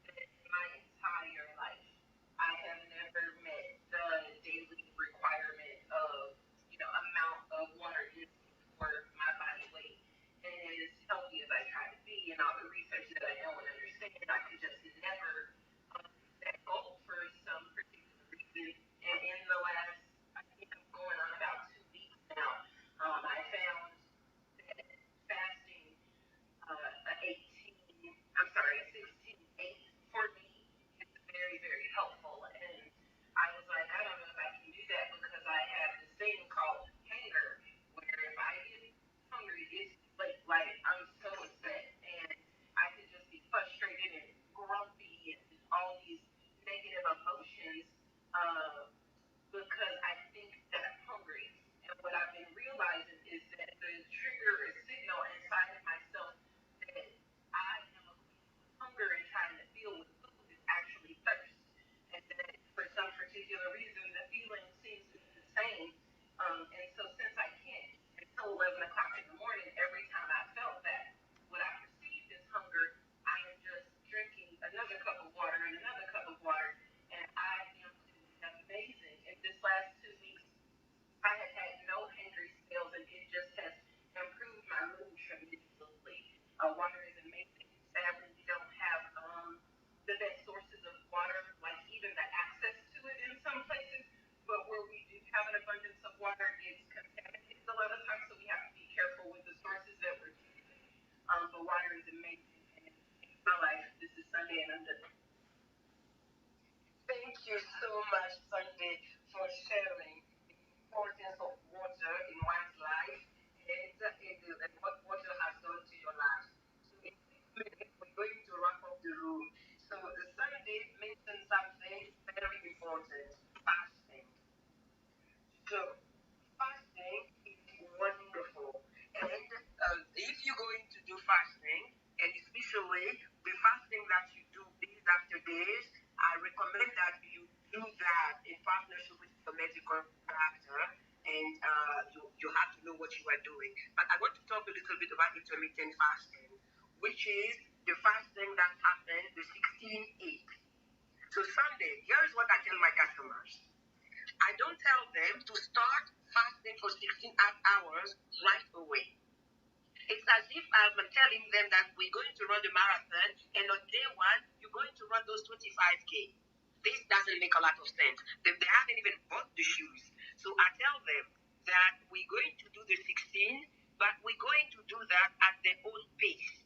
that in my entire life, I have never met the daily requirement of, amount of water intake for my body weight. And as healthy as I try to be and all the research that I know and understand, I could just never that goal for some particular reason. And in the last, I think I'm going on about 2 weeks now, I found that fasting 18, I'm sorry, 16, 8 for me is very, very helpful. And I was like, I don't know if I can do that because I have this thing called hunger, where if I get hungry, it's like I'm so upset and I could just be frustrated and grumpy and all these negative emotions because I think that I'm hungry. And what I've been realizing is that the trigger, a signal inside of myself that I am equating with hunger and trying to feel with food is actually thirst. And that for some particular reason, the feeling seems to be the same. And so since I can't eat until 11 o'clock in the morning, every time I felt that, what I perceived as hunger, I am just drinking another cup of water and another cup of water. And I am feeling amazing. In this last 2 weeks, I have had no hangry spells, and it just has improved my mood tremendously. Water is amazing. Sadly, we don't have the best sources of water, like even the access to it in some places. But where we do have an abundance of water, it's contaminated a lot of times, so we have to be careful with the sources that we're using. But water is amazing, and in my life, this is Sunday, and I'm done. Thank you so much, Sunday, for sharing the importance of water in one's life and what water has done to your life. So in 6 minutes, we're going to wrap up the room. So Sunday mentioned something very important, fasting. So fasting is wonderful. And if you're going to do fasting, and especially the fasting that you do days after days, I recommend that you do that in partnership with your medical doctor, and you have to know what you are doing. But I want to talk a little bit about intermittent fasting, which is the fasting that happens the 16-8. So Sunday, here's what I tell my customers. I don't tell them to start fasting for 16 hours right away. It's as if I'm telling them that we're going to run the marathon, and on day one, you're going to run those 25K. This doesn't make a lot of sense. They haven't even bought the shoes. So I tell them that we're going to do the 16, but we're going to do that at their own pace.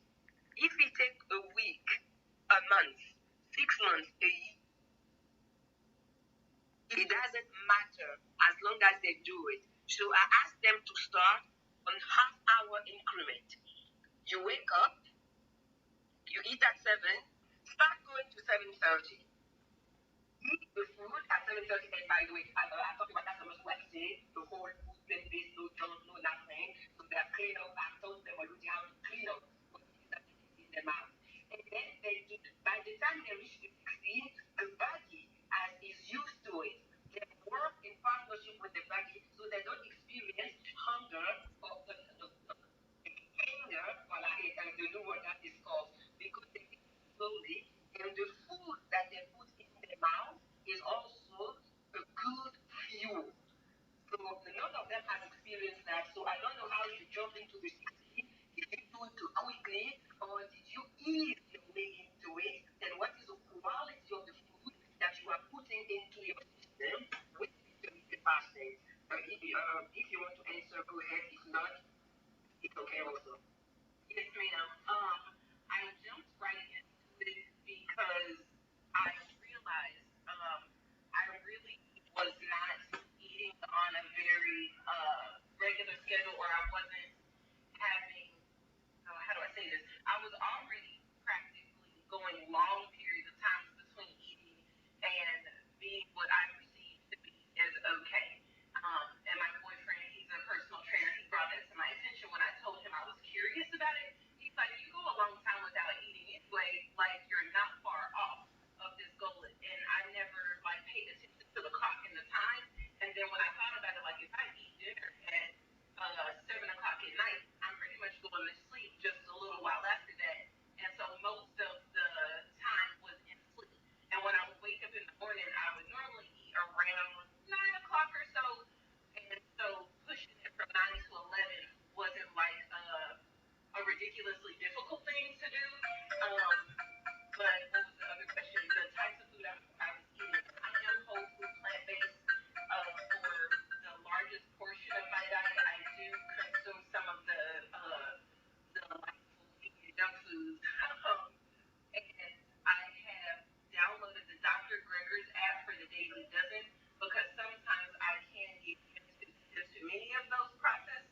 If it takes a week, a month, 6 months, a year, it doesn't matter as long as they do it. So I ask them to start on half-hour increment. You wake up, you eat at 7, start going to 7:30. Eat the food at 7:30, and by the way, I'm talking about customers who have stayed, the whole food, plant-based, no junk, no nothing. So they are clean up. I told them already how to clean up what it is that they put in their mouth. And then they do, by the time they reach the 16, the body is used to it. They work in partnership with the body so they don't experience hunger or the anger, well, I don't know what that is called, because they eat slowly, and the food that they put in their mouth is also a good fuel. So none of them has experienced that. So I don't know how you jump into the 16. Did you do it too quickly, or did you ease your way into it? And what is the quality of the food that you are putting into your system with the fasting? If you want to answer, go ahead. If not, it's okay also. Yes, ma'am. I jumped right into it because I realized I really was not eating on a very regular schedule, or I wasn't having, how do I say this? I was already practically going long periods of time between eating and being what I perceived to be as okay. And my boyfriend, he's a personal trainer, he brought that to my attention when I told him I was curious about it. He's like, you go a long time without eating anyway, like you're not far off of this goal. And I never like paid attention to the clock and the time. And then when I thought about it, like if I eat dinner at 7 o'clock at night, I'm pretty much going to sleep just a little while after that. And so most of the time was in sleep. And when I would wake up in the morning, I would normally eat around 9 o'clock or so. And so pushing it from 9 to 11 wasn't like a ridiculously difficult thing to do. But what was the other question? The types of food I was eating. I am whole food plant based. For the largest portion of my diet, I do consume some of the like junk foods. And I have downloaded the Dr. Greger's app for the Daily Dozen because sometimes I can get into many of those processed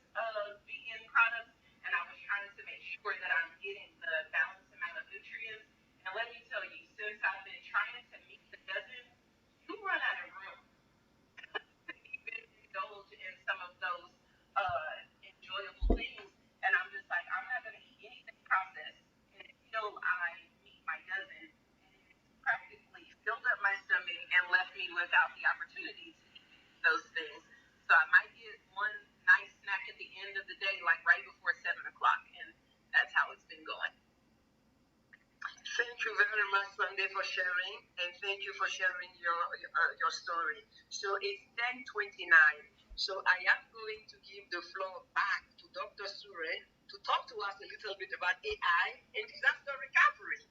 vegan products, and I was trying to make sure that I'm getting the balanced amount of nutrients. And let me tell you, since I've been trying to meet the dozen, you run out of room to even indulge in some of those enjoyable things. And I'm just like, I'm not going to eat anything processed until I meet my dozen. And it's practically filled up my stomach and left me without the opportunity to eat those things. So I might get one nice snack at the end of the day, like right before 7 o'clock. And that's how it's been going. Thank you very much, Sunday, for sharing, and thank you for sharing your story. So it's 10:29. So I am going to give the floor back to Dr. Suren to talk to us a little bit about AI and disaster recovery.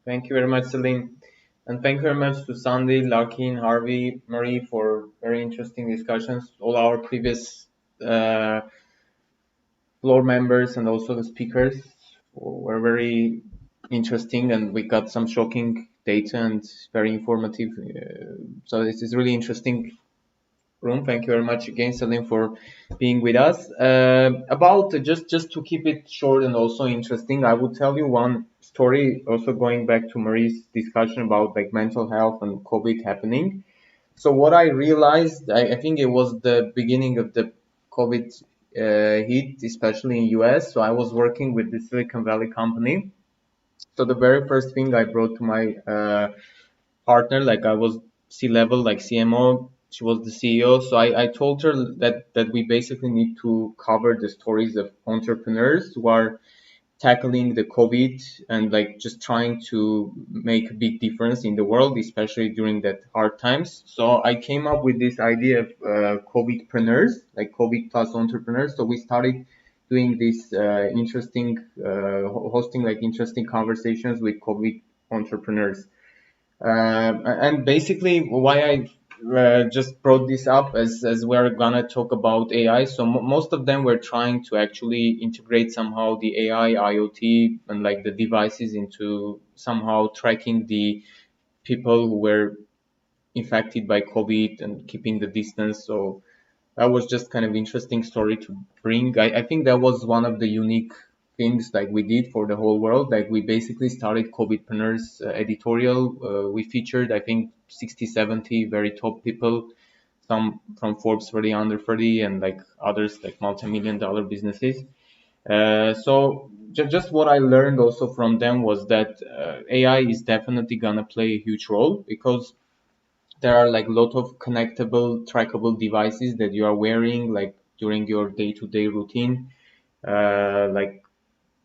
Thank you very much, Celine. And thank you very much to Sandy, Larkin, Harvey, Marie for very interesting discussions. All our previous uh, floor members and also the speakers were very interesting, and we got some shocking data and very informative. So this is really interesting room. Thank you very much again, Celine, for being with us. About just to keep it short and also interesting, I will tell you one story. Also going back to Marie's discussion about like mental health and COVID happening. So what I realized, I think it was the beginning of the COVID hit, especially in US. So I was working with the Silicon Valley company. So the very first thing I brought to my partner, like I was C-level, like CMO, she was the CEO. So I told her that we basically need to cover the stories of entrepreneurs who are tackling the COVID and like just trying to make a big difference in the world, especially during that hard times. So I came up with this idea of COVIDpreneurs, like COVID plus entrepreneurs. So we started doing this interesting, hosting like interesting conversations with COVID entrepreneurs. And basically, why I just brought this up as we're gonna talk about AI. So most of them were trying to actually integrate somehow the AI, IoT, and like the devices into somehow tracking the people who were infected by COVID and keeping the distance. So that was just kind of interesting story to bring. I think that was one of the unique things like we did for the whole world. Like we basically started COVIDpreneurs editorial. We featured I think 60, 70 very top people, some from Forbes 30 under 30 and like others like multi-million dollar businesses. So just what I learned also from them was that AI is definitely gonna play a huge role because there are like a lot of connectable, trackable devices that you are wearing like during your day-to-day routine. Like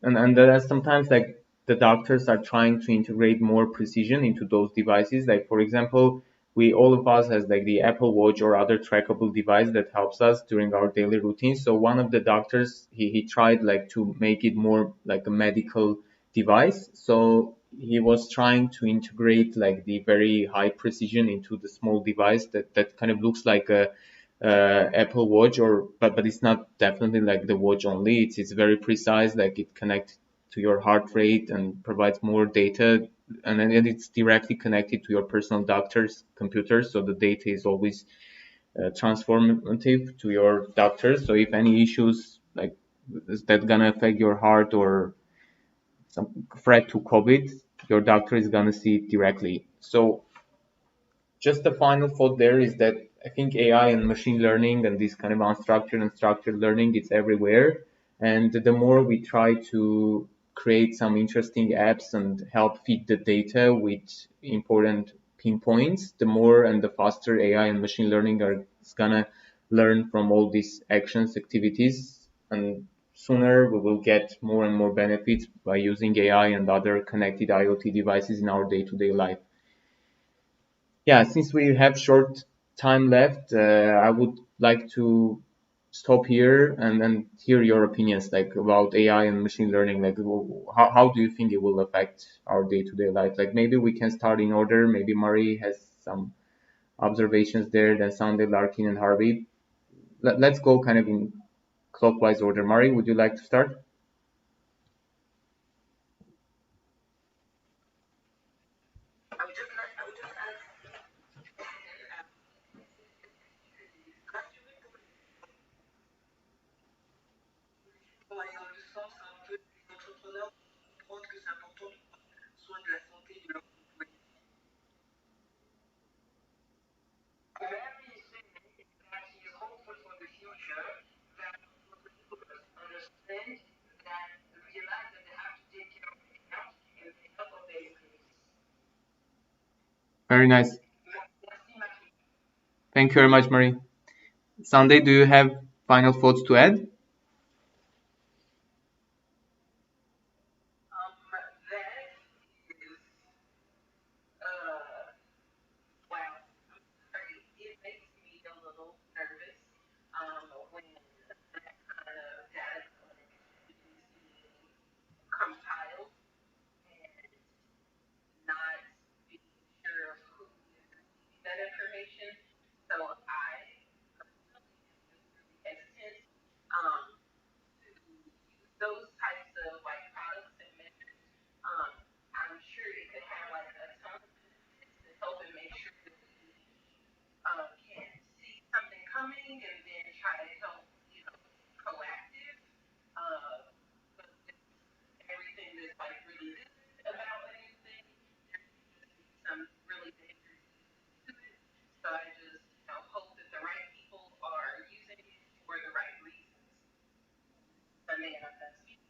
and there are sometimes like the doctors are trying to integrate more precision into those devices. Like for example, we all of us has like the Apple Watch or other trackable device that helps us during our daily routine. So one of the doctors he tried like to make it more like a medical device. So he was trying to integrate like the very high precision into the small device that kind of looks like a Apple Watch, or but it's not definitely like the watch only. It's very precise. Like it connects to your heart rate and provides more data, and then it's directly connected to your personal doctor's computer. So the data is always transformative to your doctor. So if any issues like is that gonna affect your heart or some threat to COVID, your doctor is gonna see it directly. So just the final thought there is that I think AI and machine learning and this kind of unstructured and structured learning, it's everywhere. And the more we try to create some interesting apps and help feed the data with important pinpoints, the more and the faster AI and machine learning are is gonna learn from all these actions, activities, and sooner we will get more and more benefits by using AI and other connected IoT devices in our day-to-day life. Yeah, since we have short time left, I would like to stop here and hear your opinions like about AI and machine learning. Like, how do you think it will affect our day-to-day life? Like, maybe we can start in order. Maybe Murray has some observations there, then Sunday, Larkin, and Harvey. Let's go kind of in clockwise order. Murray, would you like to start? I would just like, I would just ask, le sens un peu des entrepreneurs comprendre que c'est important de prendre soin de la santé de leurs employés. Mary is saying that she is hopeful for the future, that understand that realize that they have to take care of their health and the health of their employees. Very nice. Merci, Marie. Thank you very much, Murray. Sunday, do you have final thoughts to add? That is, uh, wow. It makes me a little nervous when that kind of data collection is being compiled and not being sure of who is receiving that information. So I personally am just really hesitant um, to use those types of like products and measures. Um, I'm sure it could have like a ton of benefits to help and make sure that we can see something coming and then try to help, be proactive. Uh, but with everything that's like really good about a new thing, there can just be some really dangerous uses to it. So I just, hope that the right people are using it for the right reasons. Sunday, and I'm done speaking.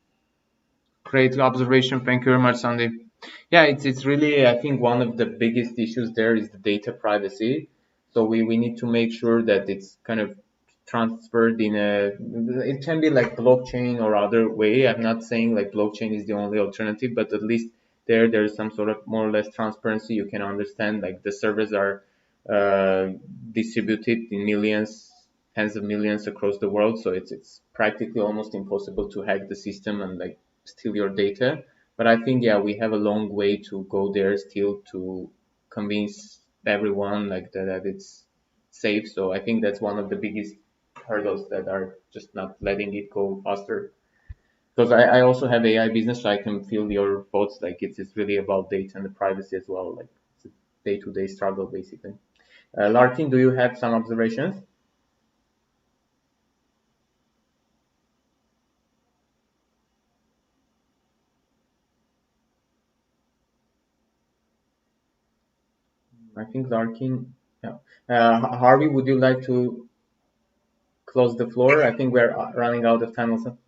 Great observation. Thank you very much, Sandy. Yeah, it's really I think one of the biggest issues there is the data privacy. So we need to make sure that it's kind of transferred in a, it can be like blockchain or other way. I'm not saying like blockchain is the only alternative, but at least there's some sort of more or less transparency. You can understand like the servers are uh, distributed in millions, tens of millions across the world, so it's practically almost impossible to hack the system and like steal your data. But I think, yeah, we have a long way to go there still to convince everyone like that it's safe. So I think that's one of the biggest hurdles that are just not letting it go faster. Because I also have AI business, so I can feel your thoughts. Like it's really about data and the privacy as well. Like it's a day-to-day struggle basically. Larkin, do you have some observations? I think Larkin. Yeah. Harvey, would you like to close the floor? I think we're running out of time also.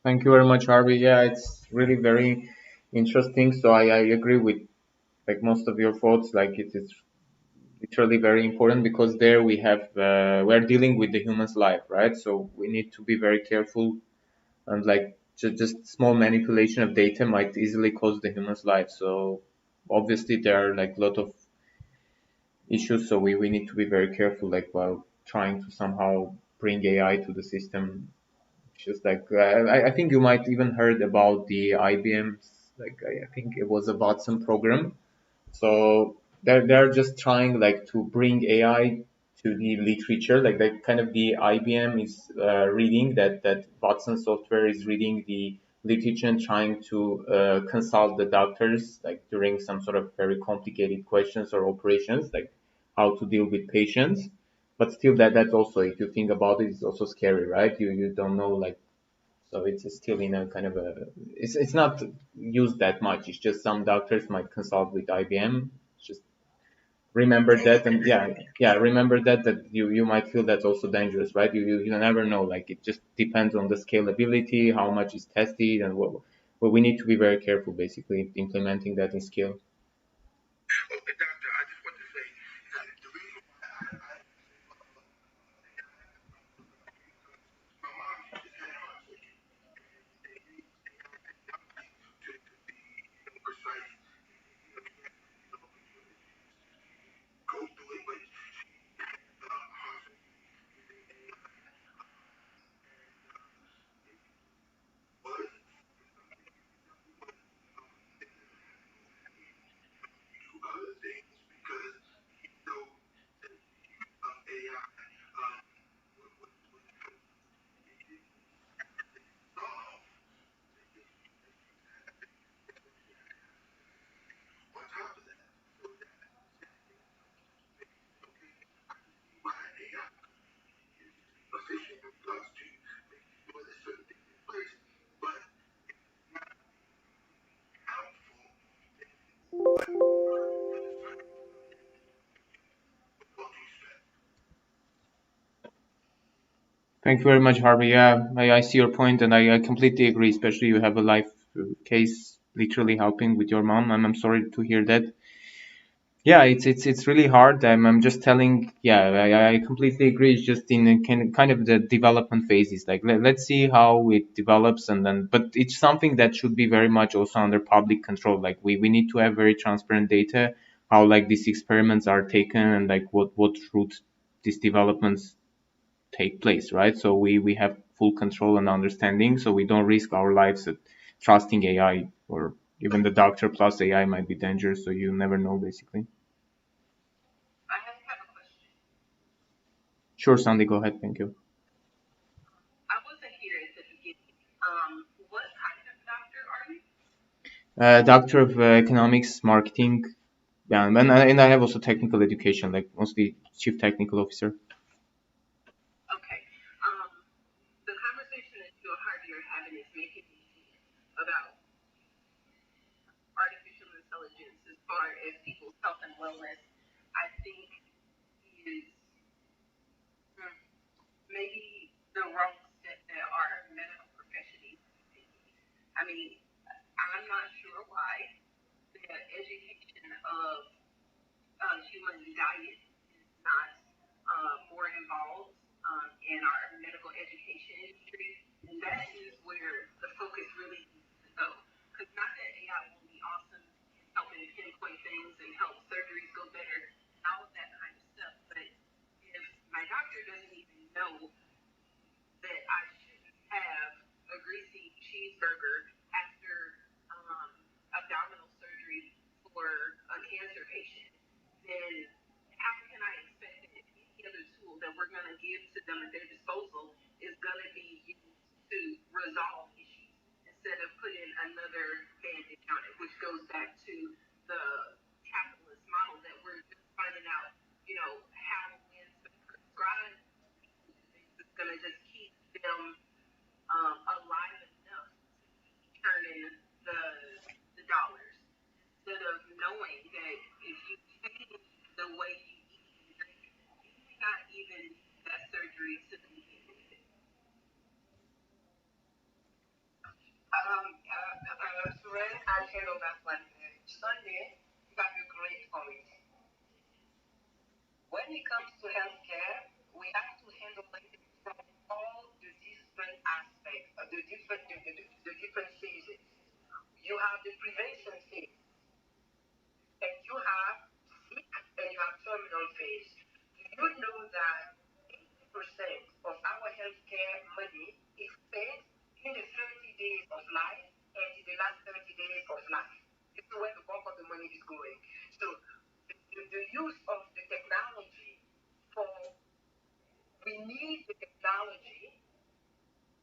Thank you very much, Harvey. Yeah, it's really very interesting. So I agree with like most of your thoughts. Like it is literally very important because there we have we're dealing with the human's life, right? So we need to be very careful and like just small manipulation of data might easily cause the human's life. So obviously there are like a lot of issues. So we need to be very careful like while trying to somehow bring AI to the system. Just like I think you might even heard about the IBM's, like I think it was a Watson program. So they're just trying like to bring AI to the literature, like that kind of the IBM is reading that Watson software is reading the literature and trying to consult the doctors like during some sort of very complicated questions or operations, like how to deal with patients. But still, that's also, if you think about it, it's also scary, right? You don't know like, so it's still in a kind of a, it's not used that much. It's just some doctors might consult with IBM. Just remember that, and yeah, remember that you might feel that's also dangerous, right? You never know. Like it just depends on the scalability, how much is tested, and But we need to be very careful, basically, implementing that in scale. Thank you very much, Harvey. Yeah, I see your point, and I completely agree. Especially you have a life case literally helping with your mom. I'm sorry to hear that. Yeah, it's really hard. I'm just telling. Yeah, I completely agree. It's just in a kind of the development phases. Like let's see how it develops, and then. But it's something that should be very much also under public control. Like we need to have very transparent data. How like these experiments are taken, and like what route these developments take place, right? So we have full control and understanding, so we don't risk our lives at trusting AI, or even the doctor plus AI might be dangerous. So you never know, basically. I have a question. Sure, Sandy, go ahead. Thank you. I wasn't here at the beginning. What kind of doctor are you? Doctor of Economics, Marketing. Yeah, and I have also technical education, like mostly Chief Technical Officer. Okay. Um, the conversation that you and Harvey are having is making me think about artificial intelligence as far as people's health and wellness. I think is hmm, maybe the wrong step that our medical profession needs to be taking. I mean, I'm not sure why the education of human diet is not more involved in our medical education industry. And that is where the focus really needs to go. Because not that AI will be awesome in helping pinpoint things and help surgeries go better and all of that kind of stuff. But if my doctor doesn't even know that I shouldn't have a greasy cheeseburger after um, abdominal surgery for a cancer patient, then how can I expect that any other tool that we're going to give to them at their disposal is going to be used to resolve issues instead of putting another bandage on it, which goes back to the capitalist model that we're just finding out, how and when to prescribe things that's going to just keep them alive enough to keep turning the dollars instead of knowing that if you change the way you eat and drink, you may not even need that surgery to begin with. Suren, I'll handle that one. Sunday, you have a great point. When it comes to healthcare, we have to handle it from all the different aspects, the different phases. You have the prevention phase, and you have sick and you have terminal phase. Do you know that 80% of our healthcare money is spent in the 30 days of life and in the last 30 days of life? This is where the bulk of the money is going. So the use of the technology for we need the technology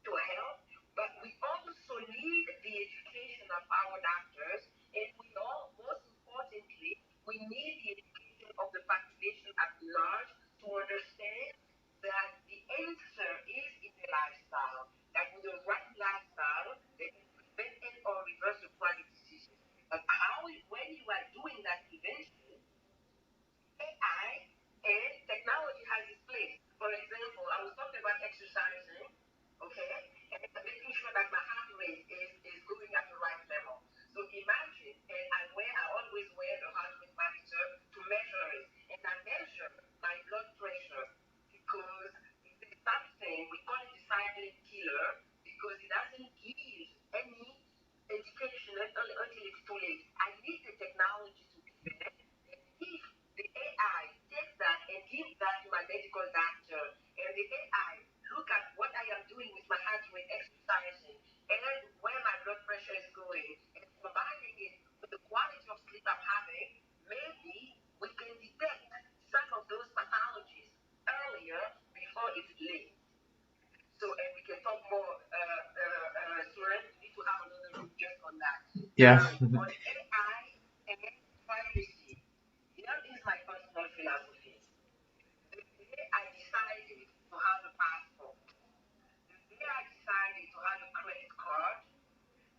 to help, but we also need the education of our doctors, and we all, most importantly, we need the education of the population at large to understand that the answer is in the lifestyle. That with the right lifestyle, they can prevent and or reverse the chronic diseases. But when you are doing that prevention, AI and technology has its place. For example, I was talking about exercising, okay, and making sure that my heart rate is going at the right Yeah. On AI and privacy, here is my personal philosophy. The day I decided to have a passport, the day I decided to have a credit card,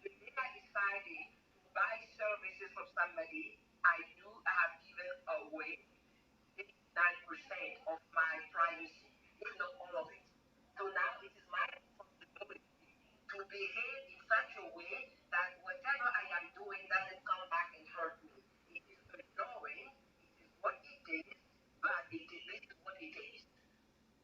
the day I decided to buy services from somebody, I knew I have given away 89% of my privacy, if not all of it. So now it is my responsibility to behave in such a way that whatever I am doing doesn't come back and hurt me. It is annoying, it is what it is, but this is what it is.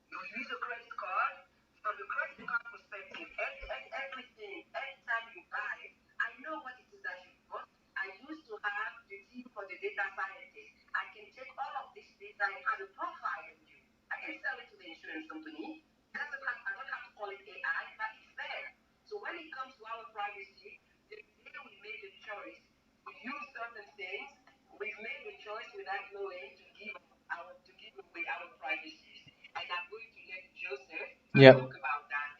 You use a credit card. From a credit card perspective, everything, anytime you buy it, I know what it is that you bought. I used to have the team for the data scientist. I can take all of this data and have a profile of you. I can sell it to the insurance company. I don't have to call it AI, but it's there. So when it comes to our privacy, the day we made the choice to use certain things, we've made the choice without knowing to give away our privacy. And I'm going to let Joseph Yeah. talk about that.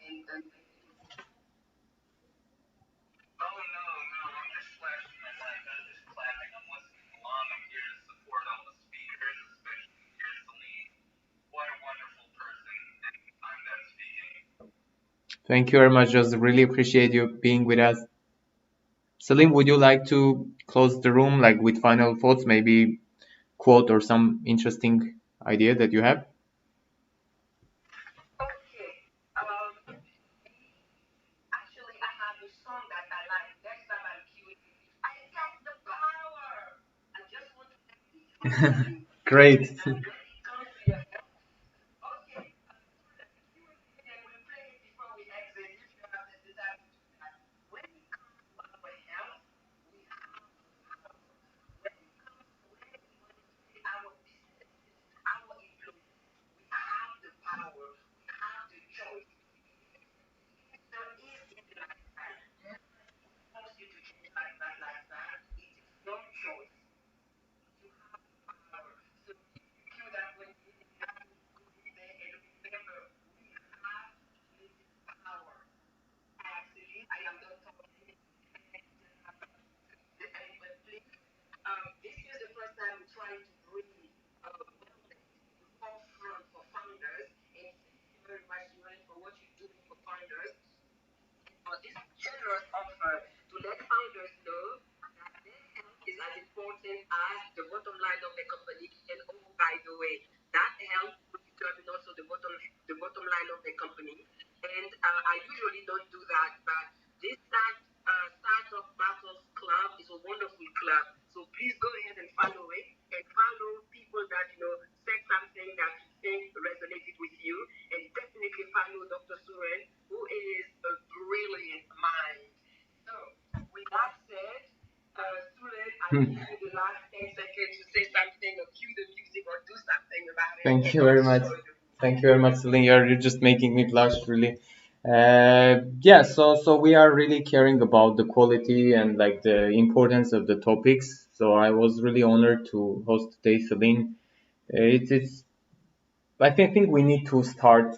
Oh no, no, I'm just flashing my mic. I'm just clapping. I'm listening along. I'm here to support all the speakers, especially here, Celine. What a wonderful person. And I'm done speaking. Thank you very much. Just really appreciate you being with us. Celine, would you like to close the room like with final thoughts, maybe quote or some interesting idea that you have? Okay. Actually, I have a song that I like. Next time I'm queuing, I got the power. I just want to let you know. Great. And when it comes to your health, okay, cue it in and we'll play it before we exit if you have the desire to do that. When it comes to our health, we have the power. When it comes to where we want to take our businesses, our employees, we have the power. We have the choice. There is in the lifestyle. Nobody force you to change that lifestyle. It is your choice. You have the power. So you cue that one in and you have to go in there and remember, we have this power. Absolutely. I am done talking. But please, this is the first time we're trying to bring wellness in the forefront for founders. And thank you very much, Suren, for what you're doing for founders. This generous offer to let founders know that their health is as important as the bottom line of the company. And oh, by the way, that health will determine also the bottom line of the company. And I usually don't do that, but this Startup Battles Club is a wonderful club. So please go ahead and follow it and follow people that said something that you think resonated with you, and definitely follow Dr. Suren, who is a brilliant mind. So, with that said, Suren, I give you the last 10 seconds to say something or cue the music or do something about it. Thank you very much. Thank you very much, Celine. You're just making me blush, really. Yeah, so we are really caring about the quality and like the importance of the topics. So I was really honored to host today, Celine. It's I think we need to start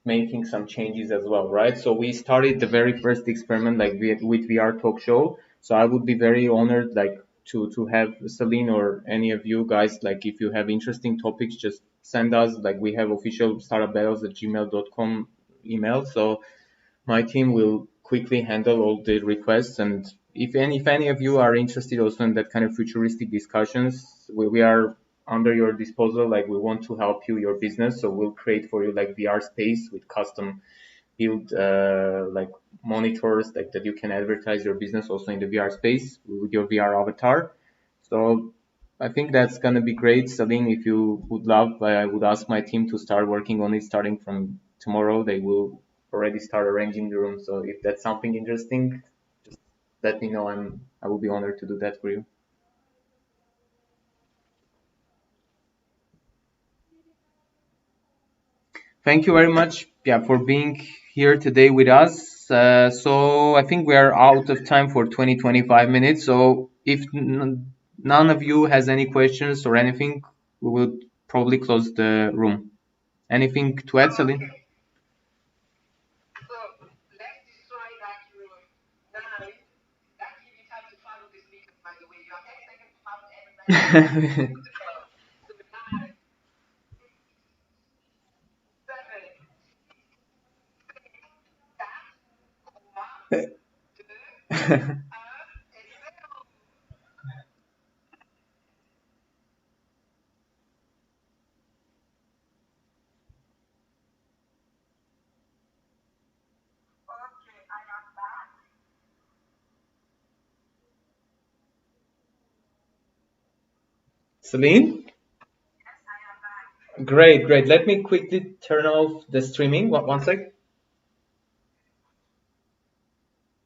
making some changes as well, right? So we started the very first experiment like with VR talk show. So I would be very honored like to have Celine or any of you guys like if you have interesting topics, just send us like we have official startupbattles@gmail.com email. So my team will quickly handle all the requests, and if any of you are interested also in that kind of futuristic discussions, we are under your disposal. Like we want to help you your business, so we'll create for you like VR space with custom build like monitors like that you can advertise your business also in the VR space with your VR avatar. So I think that's gonna be great. Celine, if you would love, I would ask my team to start working on it starting from tomorrow. They will already start arranging the room. So if that's something interesting, just let me know. I will be honored to do that for you. Thank you very much, yeah, for being here today with us. So I think we are out of time for 20-25 minutes. So if none of you has any questions or anything, we will probably close the room. Anything to add, Celine? Okay. So let's destroy that room now. That give you time to follow Celine? Great, great. Let me quickly turn off the streaming. One sec.